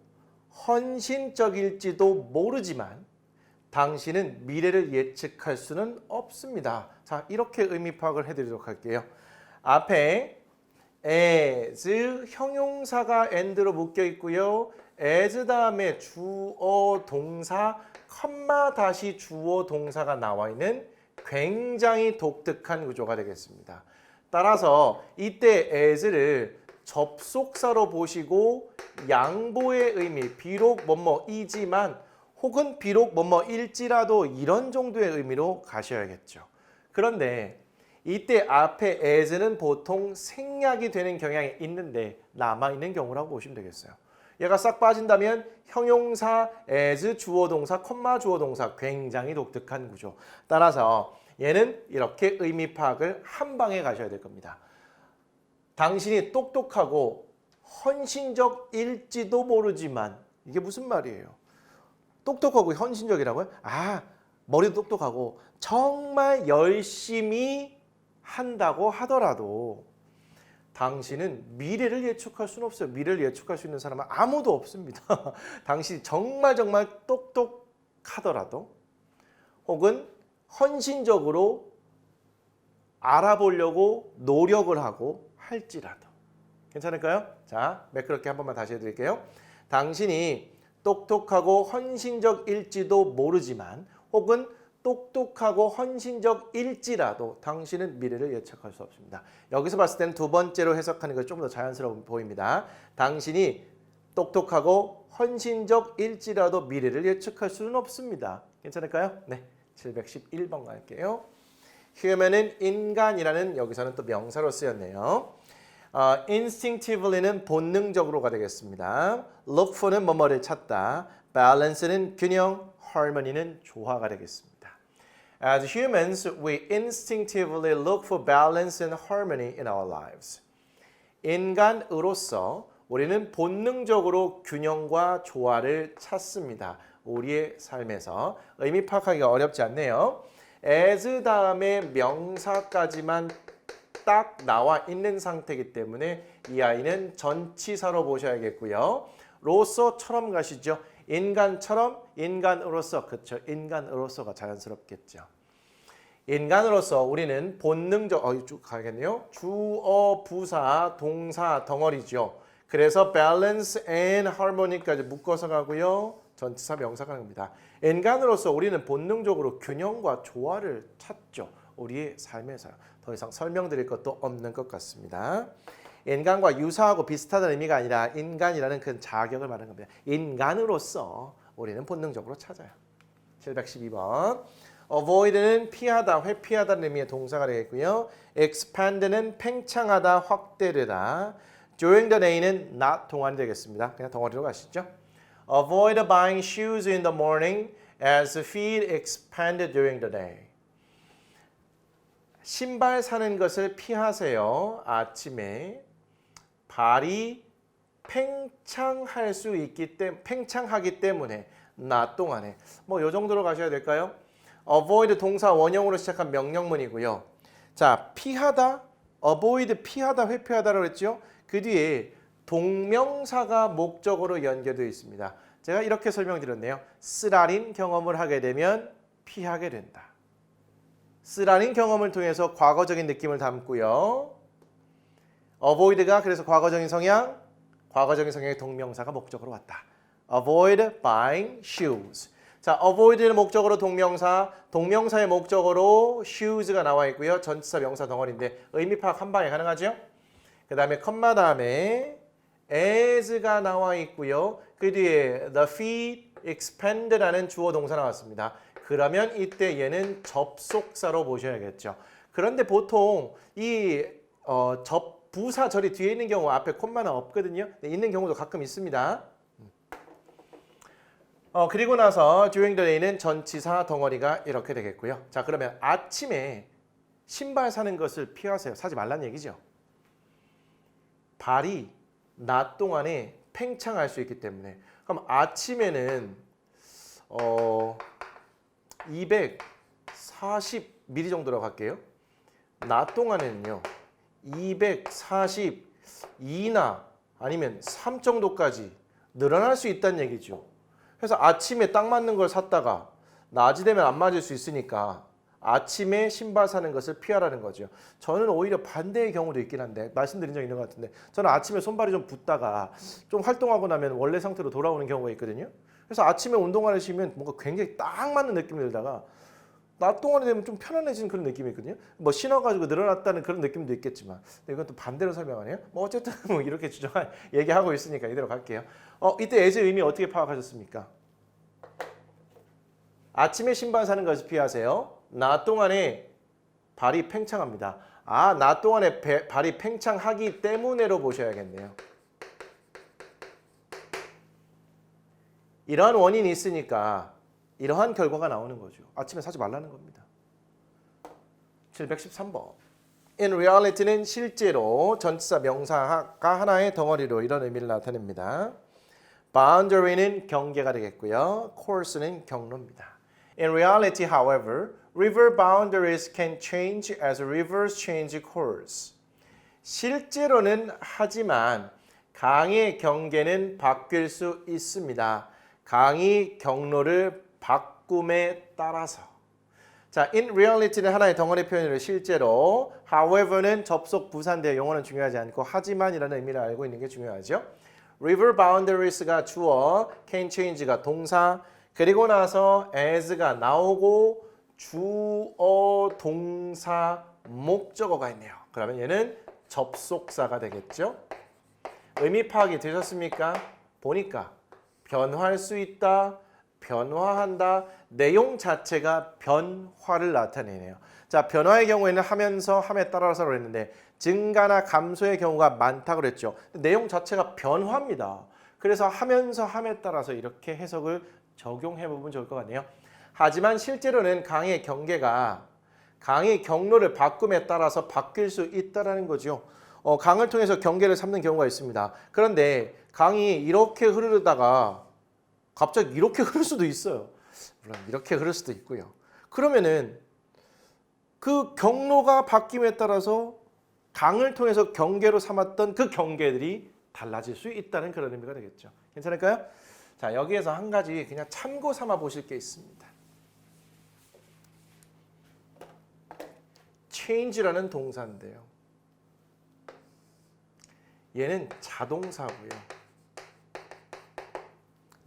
Speaker 1: 헌신적일지도 모르지만 당신은 미래를 예측할 수는 없습니다. 자, 이렇게 의미 파악을 해드리도록 할게요. 앞에 as 형용사가 and로 묶여 있고요. as 다음에 주어 동사, 컴마 다시 주어 동사가 나와 있는 굉장히 독특한 구조가 되겠습니다. 따라서 이때 as를 접속사로 보시고 양보의 의미, 비록 뭐뭐이지만 혹은 비록 뭐뭐일지라도 이런 정도의 의미로 가셔야겠죠. 그런데 이때 앞에 as는 보통 생략이 되는 경향이 있는데 남아있는 경우라고 보시면 되겠어요. 얘가 싹 빠진다면 형용사, as, 주어동사, 콤마 주어동사 굉장히 독특한 구조. 따라서 얘는 이렇게 의미 파악을 한 방에 가셔야 될 겁니다. 당신이 똑똑하고 헌신적일지도 모르지만 이게 무슨 말이에요? 똑똑하고 헌신적이라고요? 머리도 똑똑하고 정말 열심히 한다고 하더라도 당신은 미래를 예측할 수는 없어요. 미래를 예측할 수 있는 사람은 아무도 없습니다. 당신이 정말 똑똑하더라도 혹은 헌신적으로 알아보려고 노력을 하고 할지라도 괜찮을까요? 자, 매끄럽게 한 번만 다시 해드릴게요. 당신이 똑똑하고 헌신적일지도 모르지만 혹은 똑똑하고 헌신적일지라도 당신은 미래를 예측할 수 없습니다. 여기서 봤을 때는 두 번째로 해석하는 것이 좀 더 자연스러워 보입니다. 당신이 똑똑하고 헌신적일지라도 미래를 예측할 수는 없습니다. 괜찮을까요? 네, 711번 갈게요. human은 인간이라는 여기서는 또 명사로 쓰였네요. instinctivelly는 본능적으로가 되겠습니다. look for는 뭐뭐를 찾다. balance는 균형, harmony는 조화가 되겠습니다. As humans, we instinctively look for balance and harmony in our lives. 인간으로서 우리는 본능적으로 균형과 조화를 찾습니다. 우리의 삶에서 의미 파악하기가 어렵지 않네요. as 다음에 명사까지만 딱 나와 있는 상태이기 때문에 이 아이는 전치사로 보셔야겠고요. 로서처럼 가시죠. 인간처럼, 인간으로서, 그렇죠. 인간으로서가 자연스럽겠죠. 인간으로서 우리는 본능적, 쭉 가야겠네요. 주어, 부사, 동사, 덩어리죠. 그래서 balance and harmony까지 묶어서 가고요. 전치사 명사가 갑니다. 인간으로서 우리는 본능적으로 균형과 조화를 찾죠. 우리의 삶에서. 더 이상 설명드릴 것도 없는 것 같습니다. 인간과 유사하고 비슷하다는 의미가 아니라 인간이라는 큰 자격을 말하는 겁니다. 인간으로서 우리는 본능적으로 찾아요. 712번. avoid는 피하다, 회피하다는 의미의 동사가 되겠고요. expand는 팽창하다, 확대되다. during the day는 낮 동안이 되겠습니다. 그냥 덩어리로 가시죠. Avoid buying shoes in the morning as feet expand during the day. 신발 사는 것을 피하세요. 아침에 발이 팽창할 수 있기 때문에 팽창하기 때문에 낮 동안에 뭐 요 정도로 가셔야 될까요? avoid 동사 원형으로 시작한 명령문이고요. 자, 피하다, avoid 피하다, 회피하다라고 했죠. 그 뒤에 동명사가 목적어로 연결되어 있습니다. 제가 이렇게 설명드렸네요. 쓰라린 경험을 하게 되면 피하게 된다. 쓰라는 경험을 통해서 과거적인 느낌을 담고요. avoid가 그래서 과거적인 성향, 과거적인 성향의 동명사가 목적으로 왔다. avoid buying shoes. 자, avoid는 목적으로 동명사, 동명사의 목적으로 shoes가 나와 있고요. 전치사 명사 덩어리인데 의미 파악 한 방에 가능하죠? 그 다음에 컴마 다음에 as가 나와 있고요. 그 뒤에 the feet expand라는 주어 동사 나왔습니다. 그러면 이때 얘는 접속사로 보셔야겠죠. 그런데 보통 이 부사절이 뒤에 있는 경우 앞에 콤마는 없거든요. 있는 경우도 가끔 있습니다. 그리고 나서 during the day는 전치사 덩어리가 이렇게 되겠고요. 자, 그러면 아침에 신발 사는 것을 피하세요. 사지 말란 얘기죠. 발이 낮 동안에 팽창할 수 있기 때문에. 그럼 아침에는 240mm 정도로 갈게요. 낮 동안에는요. 242나 아니면 3 정도까지 늘어날 수 있다는 얘기죠. 그래서 아침에 딱 맞는 걸 샀다가 낮이 되면 안 맞을 수 있으니까 아침에 신발 사는 것을 피하라는 거죠. 저는 오히려 반대의 경우도 있긴 한데 말씀드린 적 있는 것 같은데 저는 아침에 손발이 좀 붓다가 좀 활동하고 나면 원래 상태로 돌아오는 경우가 있거든요. 그래서 아침에 운동화를 신으면 뭔가 굉장히 딱 맞는 느낌이 들다가 낮 동안이 되면 좀 편안해지는 그런 느낌이 있거든요. 뭐 신어가지고 늘어났다는 그런 느낌도 있겠지만 이건 또 반대로 설명하네요. 뭐 어쨌든 뭐 이렇게 얘기하고 있으니까 이대로 갈게요. 이때 as 의미 어떻게 파악하셨습니까? 아침에 신발 사는 것을 피하세요. 낮 동안에 발이 팽창합니다. 낮 동안에 발이 팽창하기 때문에로 보셔야겠네요. 이러한 원인이 있으니까 이러한 결과가 나오는 거죠. 아침에 사지 말라는 겁니다. 713번. In reality는 실제로 전치사 명사가 하나의 덩어리로 이런 의미를 나타냅니다. boundary는 경계가 되겠고요. course는 경로입니다. In reality, however, river boundaries can change as rivers change course. 실제로는 하지만 강의 경계는 바뀔 수 있습니다. 강의 경로를 바꿈에 따라서. 자, in reality는 하나의 덩어리 표현으로 실제로, however는 접속 부사인데 용어는 중요하지 않고 하지만이라는 의미를 알고 있는 게 중요하죠. river boundaries가 주어, can change가 동사, 그리고 나서 as가 나오고 주어, 동사, 목적어가 있네요. 그러면 얘는 접속사가 되겠죠. 의미 파악이 되셨습니까? 보니까 변화할 수 있다, 변화한다, 내용 자체가 변화를 나타내네요. 자, 변화의 경우에는 하면서, 함에 따라서로 했는데 증가나 감소의 경우가 많다고 그랬죠. 내용 자체가 변화입니다. 그래서 하면서, 함에 따라서 이렇게 해석을 적용해 보면 좋을 것 같네요. 하지만 실제로는 강의 경계가 강의 경로를 바꿈에 따라서 바뀔 수 있다는 거죠. 강을 통해서 경계를 삼는 경우가 있습니다. 그런데 강이 이렇게 흐르다가 갑자기 이렇게 흐를 수도 있어요. 물론 이렇게 흐를 수도 있고요. 그러면은 그 경로가 바뀜에 따라서 강을 통해서 경계로 삼았던 그 경계들이 달라질 수 있다는 그런 의미가 되겠죠. 괜찮을까요? 자, 여기에서 한 가지 그냥 참고 삼아 보실 게 있습니다. change라는 동사인데요. 얘는 자동사고요.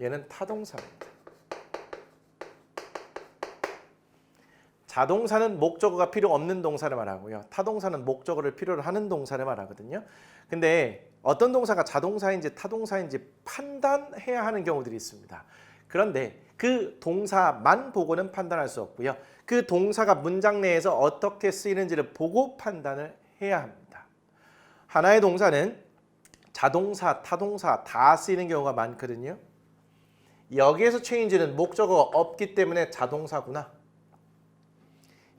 Speaker 1: 얘는 타동사입니다. 자동사는 목적어가 필요 없는 동사를 말하고요. 타동사는 목적어를 필요로 하는 동사를 말하거든요. 근데 어떤 동사가 자동사인지 타동사인지 판단해야 하는 경우들이 있습니다. 그런데 그 동사만 보고는 판단할 수 없고요. 그 동사가 문장 내에서 어떻게 쓰이는지를 보고 판단을 해야 합니다. 하나의 동사는 자동사, 타동사 다 쓰이는 경우가 많거든요. 여기에서 change는 목적어가 없기 때문에 자동사구나.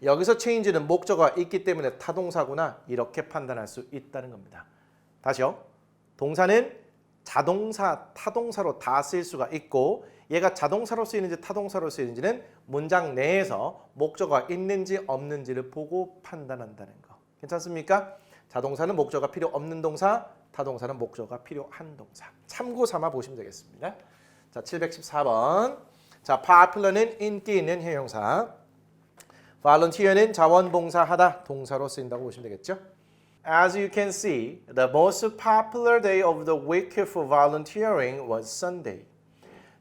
Speaker 1: 여기서 change는 목적어가 있기 때문에 타동사구나. 이렇게 판단할 수 있다는 겁니다. 다시요. 동사는 자동사, 타동사로 다 쓰일 수가 있고 얘가 자동사로 쓰이는지 타동사로 쓰이는지는 문장 내에서 목적어가 있는지 없는지를 보고 판단한다는 거. 괜찮습니까? 자동사는 목적어가 필요 없는 동사, 타동사는 목적어가 필요한 동사. 참고 삼아 보시면 되겠습니다. 자, 714번. 자, popular는 인기 있는 형용사. volunteer는 자원봉사하다 동사로 쓰인다고 보시면 되겠죠. As you can see, the most popular day of the week for volunteering was Sunday.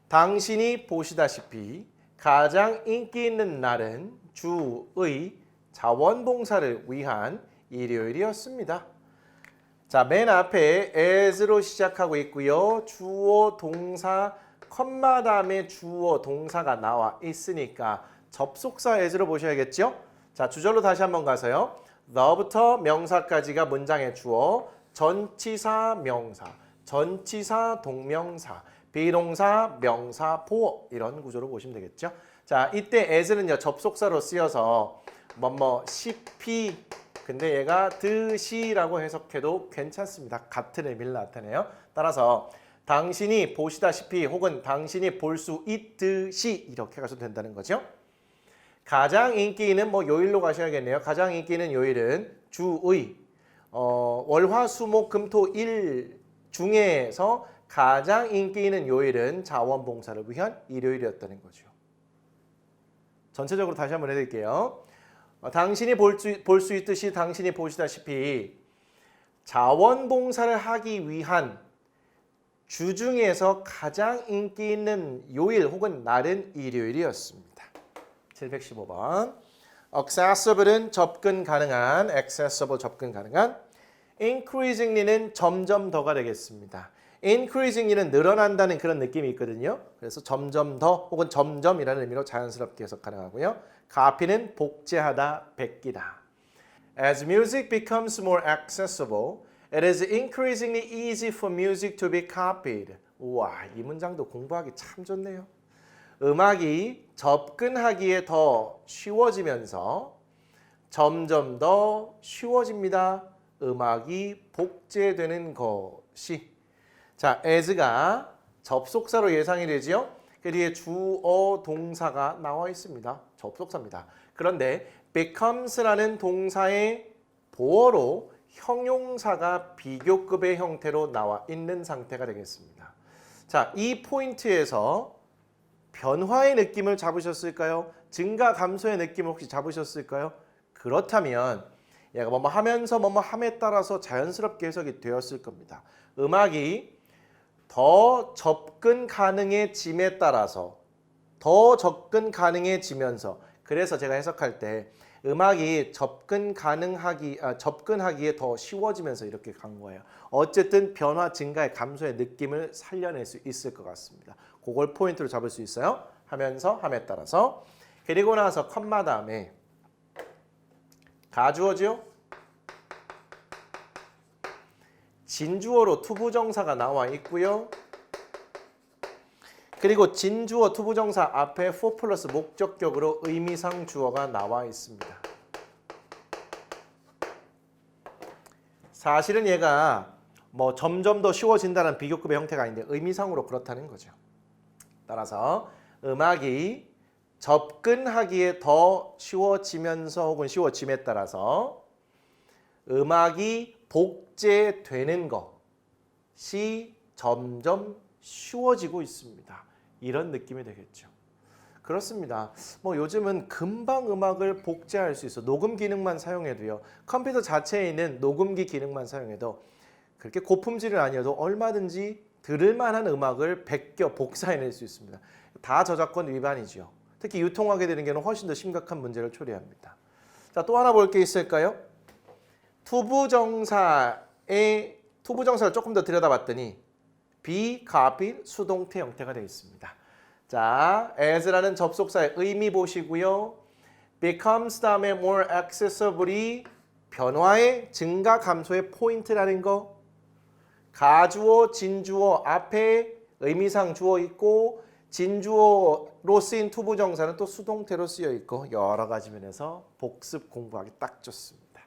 Speaker 1: 당신이 보시다시피 가장 인기 있는 날은 주의 자원봉사를 위한 일요일이었습니다. 자, 맨 앞에 as로 시작하고 있고요. 주어, 동사, 컴마 다음에 주어, 동사가 나와 있으니까 접속사 as로 보셔야겠죠? 자, 주절로 다시 한번 가서요. the부터 명사까지가 문장의 주어, 전치사, 명사, 전치사, 동명사, 비동사, 명사, 보어 이런 구조로 보시면 되겠죠? 자, 이때 as는요 접속사로 쓰여서 시피 근데 얘가 드시라고 해석해도 괜찮습니다. 같은 의미를 나타내요. 따라서 당신이 보시다시피 혹은 당신이 볼 수 있듯이 이렇게 가셔도 된다는 거죠. 가장 인기 있는 요일로 가셔야겠네요. 가장 인기 있는 요일은 주의 월화수목금토일 중에서 가장 인기 있는 요일은 자원봉사를 위한 일요일이었다는 거죠. 전체적으로 다시 한번 해드릴게요. 당신이 볼 수 있듯이 당신이 보시다시피 자원봉사를 하기 위한 주 중에서 가장 인기 있는 요일 혹은 날은 일요일이었습니다. 715번. accessible은 접근 가능한, accessible 접근 가능한, increasingly는 점점 더가 되겠습니다. increasingly는 늘어난다는 그런 느낌이 있거든요. 그래서 점점 더 혹은 점점이라는 의미로 자연스럽게 해석 가능하고요. copy는 복제하다, 베끼다. As music becomes more accessible, it is increasingly easy for music to be copied. 우와, 이 문장도 공부하기 참 좋네요. 음악이 접근하기에 더 쉬워지면서 점점 더 쉬워집니다. 음악이 복제되는 것이. 자, as가 접속사로 예상이 되지요. 그 뒤에 주어 동사가 나와 있습니다. 접속사입니다. 그런데 becomes라는 동사의 보어로 형용사가 비교급의 형태로 나와 있는 상태가 되겠습니다. 자, 이 포인트에서 변화의 느낌을 잡으셨을까요? 증가 감소의 느낌을 혹시 잡으셨을까요? 그렇다면 얘가 뭐뭐 하면서 뭐뭐 함에 따라서 자연스럽게 해석이 되었을 겁니다. 음악이 더 접근 가능해짐에 따라서 더 접근 가능해지면서 그래서 제가 해석할 때 음악이 접근하기에 더 쉬워지면서 이렇게 간 거예요. 어쨌든 변화 증가의 감소의 느낌을 살려낼 수 있을 것 같습니다. 그걸 포인트로 잡을 수 있어요. 하면서 함에 따라서. 그리고 나서 컴마 다음에 가주어죠. 진주어로 투부정사가 나와 있고요. 그리고 진주어 투부정사 앞에 for 플러스 목적격으로 의미상 주어가 나와 있습니다. 사실은 얘가 점점 더 쉬워진다는 비교급의 형태가 아닌데 의미상으로 그렇다는 거죠. 따라서 음악이 접근하기에 더 쉬워지면서 혹은 쉬워짐에 따라서 음악이 복제되는 것이 점점 쉬워지고 있습니다. 이런 느낌이 되겠죠. 그렇습니다. 요즘은 금방 음악을 복제할 수 있어. 녹음 기능만 사용해도요. 컴퓨터 자체에 있는 녹음기 기능만 사용해도 그렇게 고품질은 아니어도 얼마든지 들을 만한 음악을 베껴 복사해낼 수 있습니다. 다 저작권 위반이죠. 특히 유통하게 되는 경우는 훨씬 더 심각한 문제를 초래합니다. 자, 또 하나 볼 게 있을까요? 투부정사를 조금 더 들여다봤더니 be copied 수동태 형태가 되어 있습니다. 자, as라는 접속사의 의미 보시고요. becomes 다음에 more accessible이 변화의 증가 감소의 포인트라는 거. 가주어, 진주어 앞에 의미상 주어 있고 진주어로 쓰인 투부정사는 또 수동태로 쓰여 있고 여러 가지 면에서 복습 공부하기 딱 좋습니다.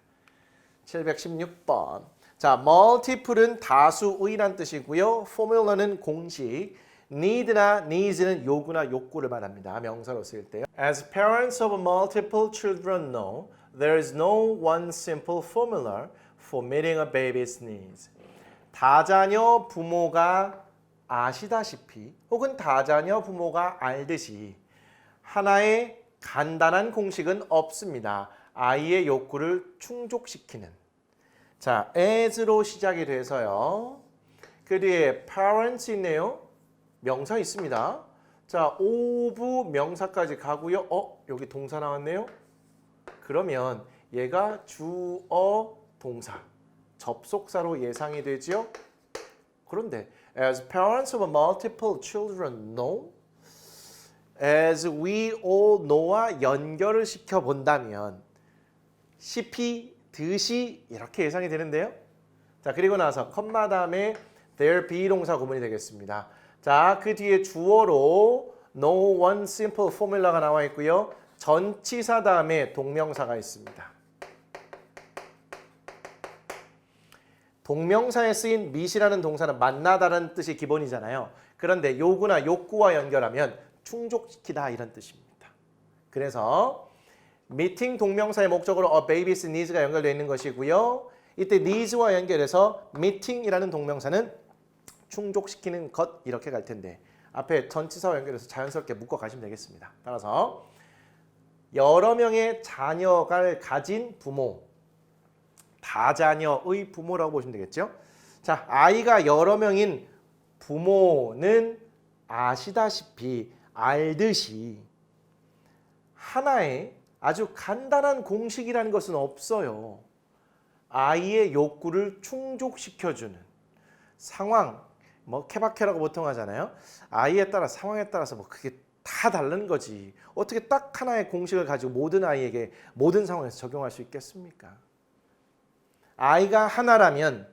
Speaker 1: 716번. 자, multiple은 다수의란 뜻이고요. formula는 공식, need나 needs는 요구나 욕구를 말합니다. 명사로 쓰일 때요. As parents of multiple children know, there is no one simple formula for meeting a baby's needs. 다자녀 부모가 아시다시피 혹은 다자녀 부모가 알듯이 하나의 간단한 공식은 없습니다. 아이의 욕구를 충족시키는. 자, as로 시작이 돼서요. 그 뒤에 parents 있네요. 명사 있습니다. 자, of 명사까지 가고요. 여기 동사 나왔네요. 그러면 얘가 주어 동사, 접속사로 예상이 되죠. 그런데 as parents of multiple children know, as we all know와 연결을 시켜 본다면 듯이 이렇게 예상이 되는데요. 자, 그리고 나서 컴마 다음에 their 비동사 구문이 되겠습니다. 자, 그 뒤에 주어로 no one simple formula가 나와 있고요. 전치사 다음에 동명사가 있습니다. 동명사에 쓰인 meet이라는 동사는 만나다라는 뜻이 기본이잖아요. 그런데 요구나 욕구와 연결하면 충족시키다 이런 뜻입니다. 그래서 meeting 동명사의 목적으로 a baby's needs가 연결되어 있는 것이고요. 이때 needs와 연결해서 meeting이라는 동명사는 충족시키는 것 이렇게 갈 텐데 앞에 전치사와 연결해서 자연스럽게 묶어 가시면 되겠습니다. 따라서 여러 명의 자녀를 가진 부모, 다자녀의 부모라고 보시면 되겠죠. 자, 아이가 여러 명인 부모는 아시다시피 알듯이 하나의 아주 간단한 공식이라는 것은 없어요. 아이의 욕구를 충족시켜주는 상황, 뭐 케바케라고 보통 하잖아요. 아이에 따라 상황에 따라서 뭐 그게 다 다른 거지. 어떻게 딱 하나의 공식을 가지고 모든 아이에게 모든 상황에서 적용할 수 있겠습니까? 아이가 하나라면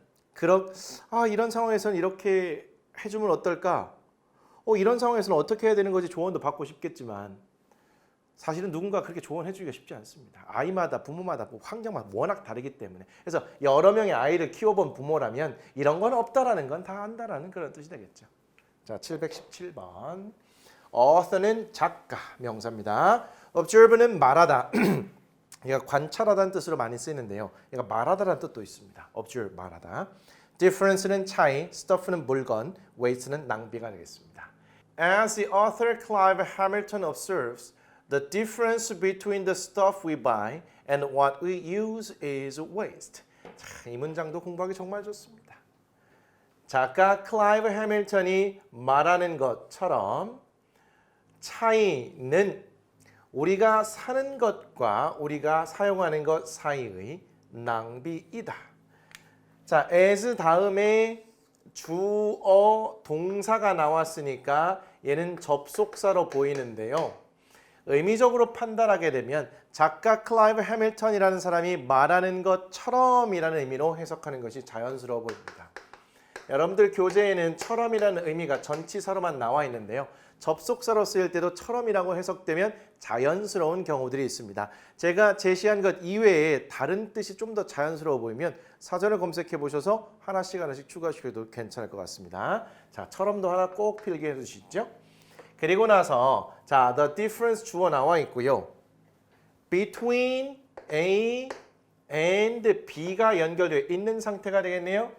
Speaker 1: 이런 상황에서는 이렇게 해주면 어떨까? 이런 상황에서는 어떻게 해야 되는 거지? 조언도 받고 싶겠지만 사실은 누군가 그렇게 조언해주기가 쉽지 않습니다. 아이마다 부모마다 환경마다 워낙 다르기 때문에 그래서 여러 명의 아이를 키워본 부모라면 이런 건 없다라는 건 다 안다라는 그런 뜻이 되겠죠. 자, 717번 author는 작가 명사입니다. observe는 말하다. 얘가 관찰하다는 뜻으로 많이 쓰이는데요. 얘가 말하다라는 뜻도 있습니다. observe 말하다. difference는 차이, stuff는 물건, waste는 낭비가 되겠습니다. As the author Clive Hamilton observes, the difference between the stuff we buy and what we use is waste. 자, 이 문장도 공부하기 정말 좋습니다. 작가 클라이브 해밀턴이 말하는 것처럼 차이는 우리가 사는 것과 우리가 사용하는 것 사이의 낭비이다. 자, as 다음에 주어 동사가 나왔으니까 얘는 접속사로 보이는데요. 의미적으로 판단하게 되면 작가 클라이브 해밀턴이라는 사람이 말하는 것처럼이라는 의미로 해석하는 것이 자연스러워 보입니다. 여러분들 교재에는 처럼이라는 의미가 전치사로만 나와 있는데요. 접속사로 쓰일 때도 처럼이라고 해석되면 자연스러운 경우들이 있습니다. 제가 제시한 것 이외에 다른 뜻이 좀 더 자연스러워 보이면 사전을 검색해 보셔서 하나씩 추가시켜도 괜찮을 것 같습니다. 자, 처럼도 하나 꼭 필기해 주시죠. 그리고 나서 자, the difference 주어 나와 있고요. between A and B가 연결되어 있는 상태가 되겠네요.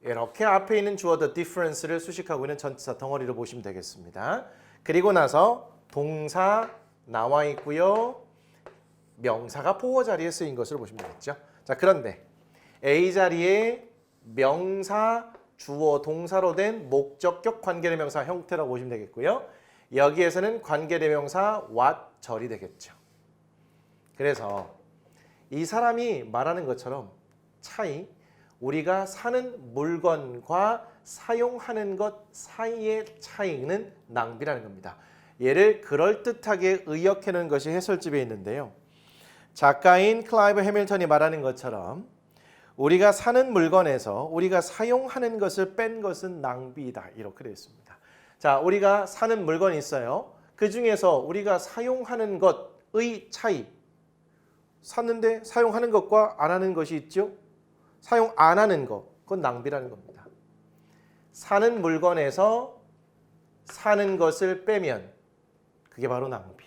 Speaker 1: 이렇게 앞에 있는 주어 the difference를 수식하고 있는 전치사 덩어리로 보시면 되겠습니다. 그리고 나서 동사 나와 있고요. 명사가 보호 자리에 쓰인 것으로 보시면 되겠죠. 자, 그런데 A 자리에 명사, 주어, 동사로 된 목적격 관계대명사 형태라고 보시면 되겠고요. 여기에서는 관계대명사 what 절이 되겠죠. 그래서 이 사람이 말하는 것처럼 차이, 우리가 사는 물건과 사용하는 것 사이의 차이는 낭비라는 겁니다. 얘를 그럴듯하게 의역해놓은 것이 해설집에 있는데요. 작가인 클라이브 해밀턴이 말하는 것처럼 우리가 사는 물건에서 우리가 사용하는 것을 뺀 것은 낭비이다. 이렇게 되어 있습니다. 자, 우리가 사는 물건이 있어요. 그 중에서 우리가 사용하는 것의 차이, 샀는데 사용하는 것과 안 하는 것이 있죠. 사용 안 하는 것, 그건 낭비라는 겁니다. 사는 물건에서 사는 것을 빼면 그게 바로 낭비.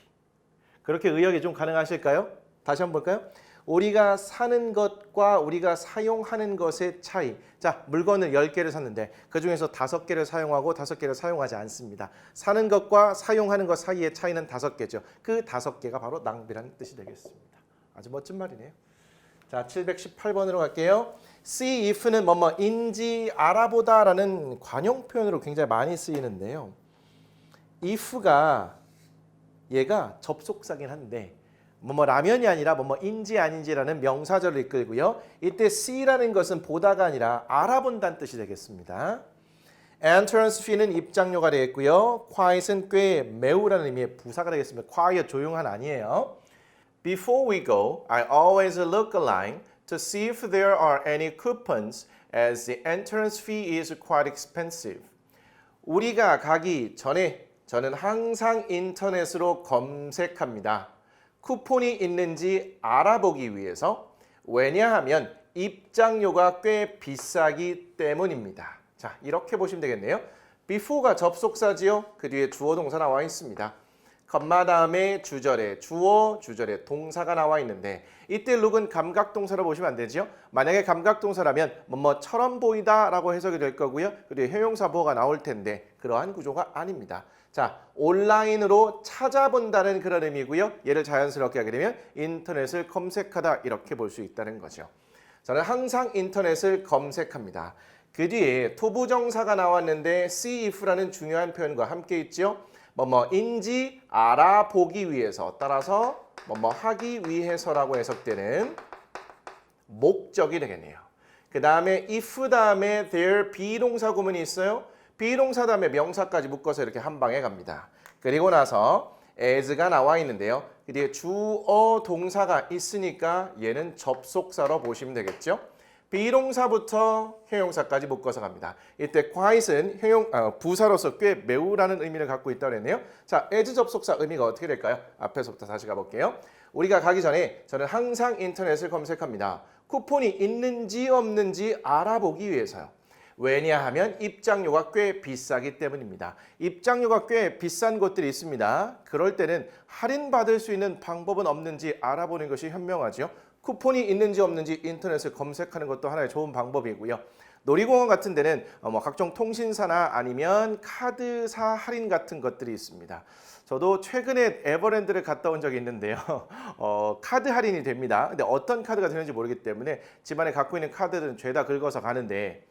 Speaker 1: 그렇게 의역이 좀 가능하실까요? 다시 한번 볼까요? 우리가 사는 것과 우리가 사용하는 것의 차이. 자, 물건을 10개를 샀는데 그중에서 5개를 사용하고 5개를 사용하지 않습니다. 사는 것과 사용하는 것 사이의 차이는 5개죠. 그 5개가 바로 낭비라는 뜻이 되겠습니다. 아주 멋진 말이네요. 자, 718번으로 갈게요. See if는 뭐뭐인지 알아보다라는 관용 표현으로 굉장히 많이 쓰이는데요. if가 얘가 접속사긴 한데 라면이 아니라 뭐뭐인지 아닌지라는 명사절을 이끌고요. 이때 see라는 것은 보다가 아니라 알아본다는 뜻이 되겠습니다. entrance fee는 입장료가 되겠고요. quiet은 꽤 매우라는 의미의 부사가 되겠습니다. quiet 조용한 아니에요. Before we go, I always look online to see if there are any coupons as the entrance fee is quite expensive. 우리가 가기 전에 저는 항상 인터넷으로 검색합니다. 쿠폰이 있는지 알아보기 위해서. 왜냐하면 입장료가 꽤 비싸기 때문입니다. 자, 이렇게 보시면 되겠네요. before가 접속사지요. 그 뒤에 주어 동사 나와 있습니다. 컴마 다음에 주절에 주어, 주절에 동사가 나와 있는데 이때 look은 감각동사로 보시면 안 되죠. 만약에 감각동사라면 뭐뭐처럼 보이다라고 해석이 될 거고요. 그리고 형용사 보어가 나올 텐데 그러한 구조가 아닙니다. 자, 온라인으로 찾아본다는 그런 의미고요. 얘를 자연스럽게 하게 되면 인터넷을 검색하다 이렇게 볼 수 있다는 거죠. 저는 항상 인터넷을 검색합니다. 그 뒤에 투부정사가 나왔는데 see if라는 중요한 표현과 함께 있죠. 뭐뭐인지 알아보기 위해서 따라서 뭐뭐 하기 위해서라고 해석되는 목적이 되겠네요. 그 다음에 if 다음에 there 비동사 구문이 있어요. 비동사 다음에 명사까지 묶어서 이렇게 한 방에 갑니다. 그리고 나서 as가 나와 있는데요. 그 뒤에 주어 동사가 있으니까 얘는 접속사로 보시면 되겠죠. 비동사부터 형용사까지 묶어서 갑니다. 이때 quiet은 부사로서 꽤 매우라는 의미를 갖고 있다고 했네요. 자, as 접속사 의미가 어떻게 될까요? 앞에서부터 다시 가볼게요. 우리가 가기 전에 저는 항상 인터넷을 검색합니다. 쿠폰이 있는지 없는지 알아보기 위해서요. 왜냐하면 입장료가 꽤 비싸기 때문입니다. 입장료가 꽤 비싼 곳들이 있습니다. 그럴 때는 할인받을 수 있는 방법은 없는지 알아보는 것이 현명하죠. 쿠폰이 있는지 없는지 인터넷을 검색하는 것도 하나의 좋은 방법이고요. 놀이공원 같은 데는 각종 통신사나 아니면 카드사 할인 같은 것들이 있습니다. 저도 최근에 에버랜드를 갔다 온 적이 있는데요. 카드 할인이 됩니다. 근데 어떤 카드가 되는지 모르기 때문에 집안에 갖고 있는 카드는 죄다 긁어서 가는데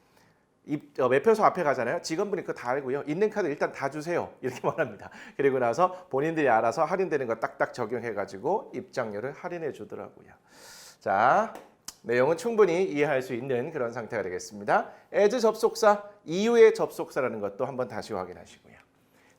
Speaker 1: 매표소 앞에 가잖아요. 직원분이 그거 다 알고요. 있는 카드 일단 다 주세요. 이렇게 말합니다. 그리고 나서 본인들이 알아서 할인되는 거 딱딱 적용해가지고 입장료를 할인해 주더라고요. 자, 내용은 충분히 이해할 수 있는 그런 상태가 되겠습니다. as 접속사, 이후의 접속사라는 것도 한번 다시 확인하시고요.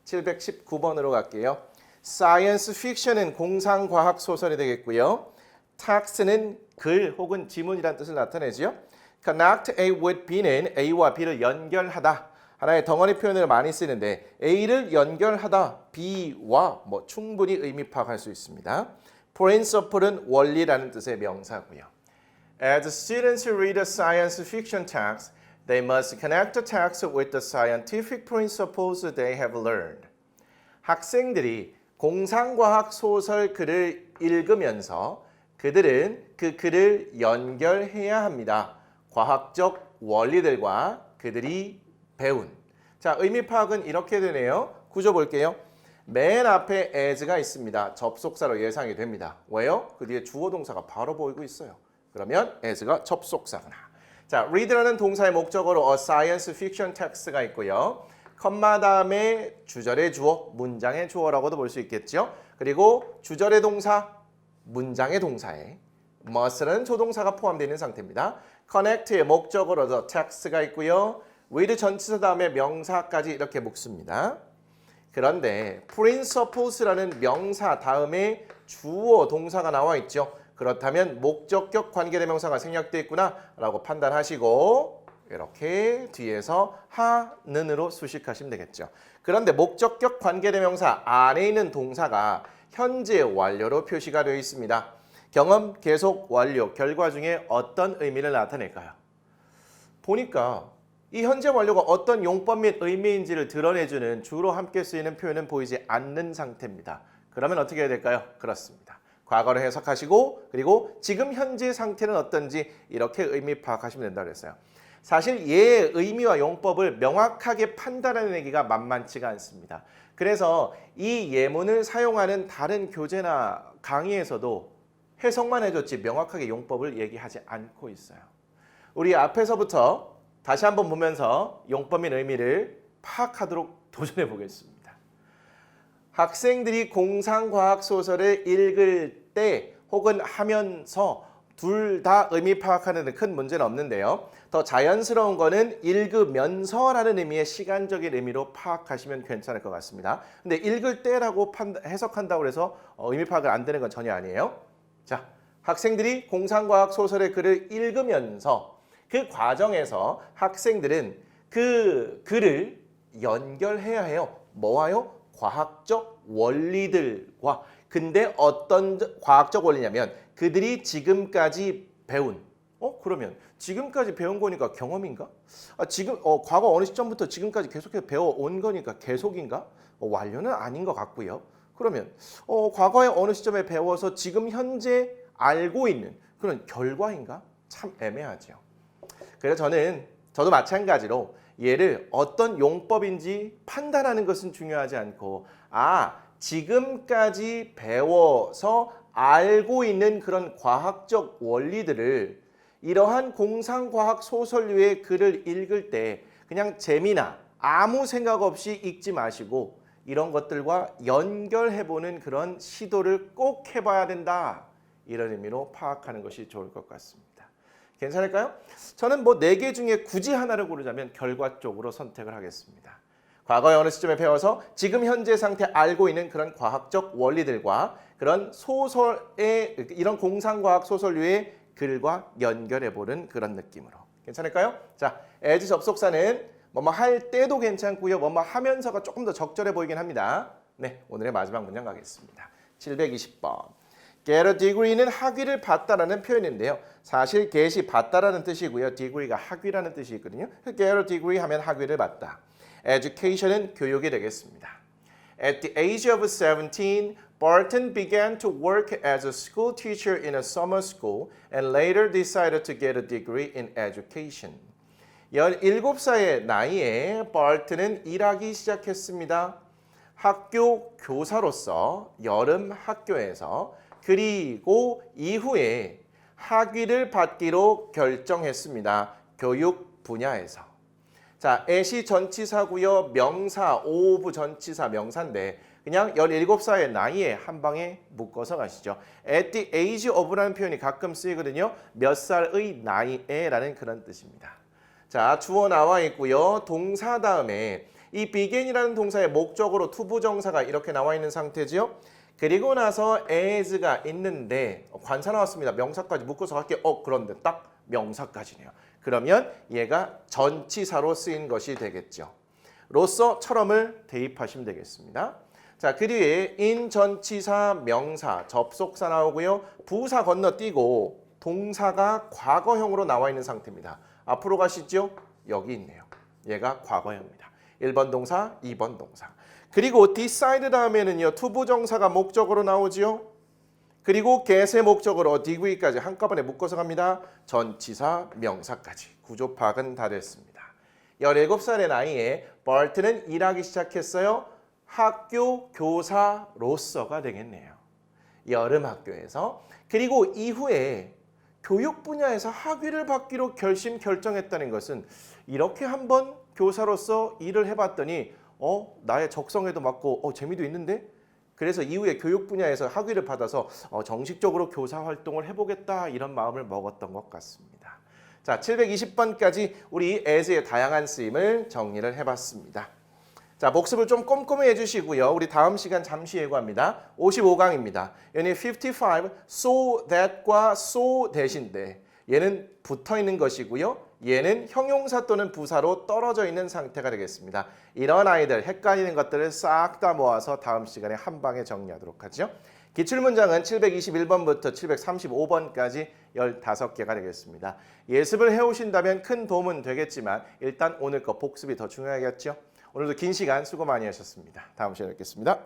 Speaker 1: 719번으로 갈게요. science fiction은 공상과학 소설이 되겠고요. text는 글 혹은 지문이라는 뜻을 나타내죠. connect A with B는 A와 B를 연결하다. 하나의 덩어리 표현을 많이 쓰는데 A를 연결하다, B와 충분히 의미 파악할 수 있습니다. principle은 원리라는 뜻의 명사고요. As students read a science fiction text, they must connect the text with the scientific principles they have learned. 학생들이 공상과학 소설 글을 읽으면서 그들은 그 글을 연결해야 합니다. 과학적 원리들과 그들이 배운. 자, 의미 파악은 이렇게 되네요. 구조 볼게요. 맨 앞에 as가 있습니다. 접속사로 예상이 됩니다. 왜요? 그 뒤에 주어 동사가 바로 보이고 있어요. 그러면 as가 접속사구나. 자, read라는 동사의 목적어로 a science fiction text가 있고요. 컴마 다음에 주절의 주어, 문장의 주어라고도 볼 수 있겠죠. 그리고 주절의 동사, 문장의 동사에 must라는 조동사가 포함되어 있는 상태입니다. connect의 목적어로 the text가 있고요. with 전치사 다음에 명사까지 이렇게 묶습니다. 그런데 principles라는 명사 다음에 주어 동사가 나와 있죠. 그렇다면 목적격 관계대명사가 생략되어 있구나 라고 판단하시고 이렇게 뒤에서 하는으로 수식하시면 되겠죠. 그런데 목적격 관계대명사 안에 있는 동사가 현재 완료로 표시가 되어 있습니다. 경험, 계속, 완료, 결과 중에 어떤 의미를 나타낼까요? 보니까 이 현재 완료가 어떤 용법 및 의미인지를 드러내주는 주로 함께 쓰이는 표현은 보이지 않는 상태입니다. 그러면 어떻게 해야 될까요? 그렇습니다. 과거를 해석하시고 그리고 지금 현재 상태는 어떤지 이렇게 의미 파악하시면 된다고 그랬어요. 사실 예의 의미와 용법을 명확하게 판단해내기가 만만치가 않습니다. 그래서 이 예문을 사용하는 다른 교재나 강의에서도 해석만 해줬지 명확하게 용법을 얘기하지 않고 있어요. 우리 앞에서부터 다시 한번 보면서 용법인 의미를 파악하도록 도전해 보겠습니다. 학생들이 공상과학 소설을 읽을 때 혹은 하면서 둘 다 의미 파악하는 데 큰 문제는 없는데요. 더 자연스러운 거는 읽으면서라는 의미의 시간적인 의미로 파악하시면 괜찮을 것 같습니다. 근데 읽을 때라고 해석한다고 해서 의미 파악을 안 되는 건 전혀 아니에요. 자, 학생들이 공상과학 소설의 글을 읽으면서 그 과정에서 학생들은 그 글을 연결해야 해요. 뭐와요? 과학적 원리들과. 근데 어떤 과학적 원리냐면 그들이 지금까지 배운 그러면 지금까지 배운 거니까 경험인가? 지금 과거 어느 시점부터 지금까지 계속해서 배워온 거니까 계속인가? 완료는 아닌 것 같고요. 그러면 과거에 어느 시점에 배워서 지금 현재 알고 있는 그런 결과인가? 참 애매하죠. 그래서 저도 마찬가지로 얘를 어떤 용법인지 판단하는 것은 중요하지 않고 지금까지 배워서 알고 있는 그런 과학적 원리들을 이러한 공상과학 소설류의 글을 읽을 때 그냥 재미나 아무 생각 없이 읽지 마시고 이런 것들과 연결해보는 그런 시도를 꼭 해봐야 된다. 이런 의미로 파악하는 것이 좋을 것 같습니다. 괜찮을까요? 저는 4개 중에 굳이 하나를 고르자면 결과 쪽으로 선택을 하겠습니다. 과거의 어느 시점에 배워서 지금 현재 상태 알고 있는 그런 과학적 원리들과 그런 소설의 이런 공상과학 소설류의 글과 연결해보는 그런 느낌으로. 괜찮을까요? 자, as 접속사는 뭐뭐 할 때도 괜찮고요. 뭐뭐 하면서가 조금 더 적절해 보이긴 합니다. 네, 오늘의 마지막 문장 가겠습니다. 720번. get a degree는 학위를 받다라는 표현인데요. 사실 get이 받다라는 뜻이고요. degree가 학위라는 뜻이 있거든요. get a degree 하면 학위를 받다. education은 교육이 되겠습니다. At the age of 17, Barton began to work as a school teacher in a summer school and later decided to get a degree in education. 17살의 나이에 바튼은 일하기 시작했습니다. 학교 교사로서 여름 학교에서 그리고 이후에 학위를 받기로 결정했습니다. 교육 분야에서. 자, at이 전치사고요. 명사, of 전치사 명사인데 그냥 17살의 나이에 한 방에 묶어서 가시죠. At the age of라는 표현이 가끔 쓰이거든요. 몇 살의 나이에라는 그런 뜻입니다. 자, 주어 나와 있고요. 동사 다음에 이 begin이라는 동사의 목적으로 투부정사가 이렇게 나와 있는 상태지요. 그리고 나서 as가 있는데 관사 나왔습니다. 명사까지 묶어서 갈게요. 그런데 딱 명사까지네요. 그러면 얘가 전치사로 쓰인 것이 되겠죠. 로서처럼을 대입하시면 되겠습니다. 자, 그 뒤에 in 전치사 명사 접속사 나오고요. 부사 건너뛰고 동사가 과거형으로 나와 있는 상태입니다. 앞으로 가시죠. 여기 있네요. 얘가 과거형입니다. 1번 동사, 2번 동사. 그리고 decide 다음에는요. 투부정사가 목적으로 나오지요. 그리고 get의 목적으로 degree까지 한꺼번에 묶어서 갑니다. 전치사 명사까지. 구조 파악은 다 됐습니다. 17살의 나이에 바튼은 일하기 시작했어요. 학교 교사로서가 되겠네요. 여름 학교에서. 그리고 이후에 교육 분야에서 학위를 받기로 결정했다는 것은 이렇게 한번 교사로서 일을 해봤더니 나의 적성에도 맞고 재미도 있는데? 그래서 이후에 교육 분야에서 학위를 받아서 정식적으로 교사 활동을 해보겠다 이런 마음을 먹었던 것 같습니다. 자, 720번까지 우리 as의 다양한 쓰임을 정리를 해봤습니다. 자, 복습을 좀 꼼꼼히 해주시고요. 우리 다음 시간 잠시 예고합니다. 55강입니다. 여기 55, so that과 so that인데 얘는 붙어있는 것이고요. 얘는 형용사 또는 부사로 떨어져 있는 상태가 되겠습니다. 이런 아이들 헷갈리는 것들을 싹 다 모아서 다음 시간에 한 방에 정리하도록 하죠. 기출문장은 721번부터 735번까지 15개가 되겠습니다. 예습을 해오신다면 큰 도움은 되겠지만 일단 오늘 거 복습이 더 중요하겠죠. 오늘도 긴 시간 수고 많이 하셨습니다. 다음 시간에 뵙겠습니다.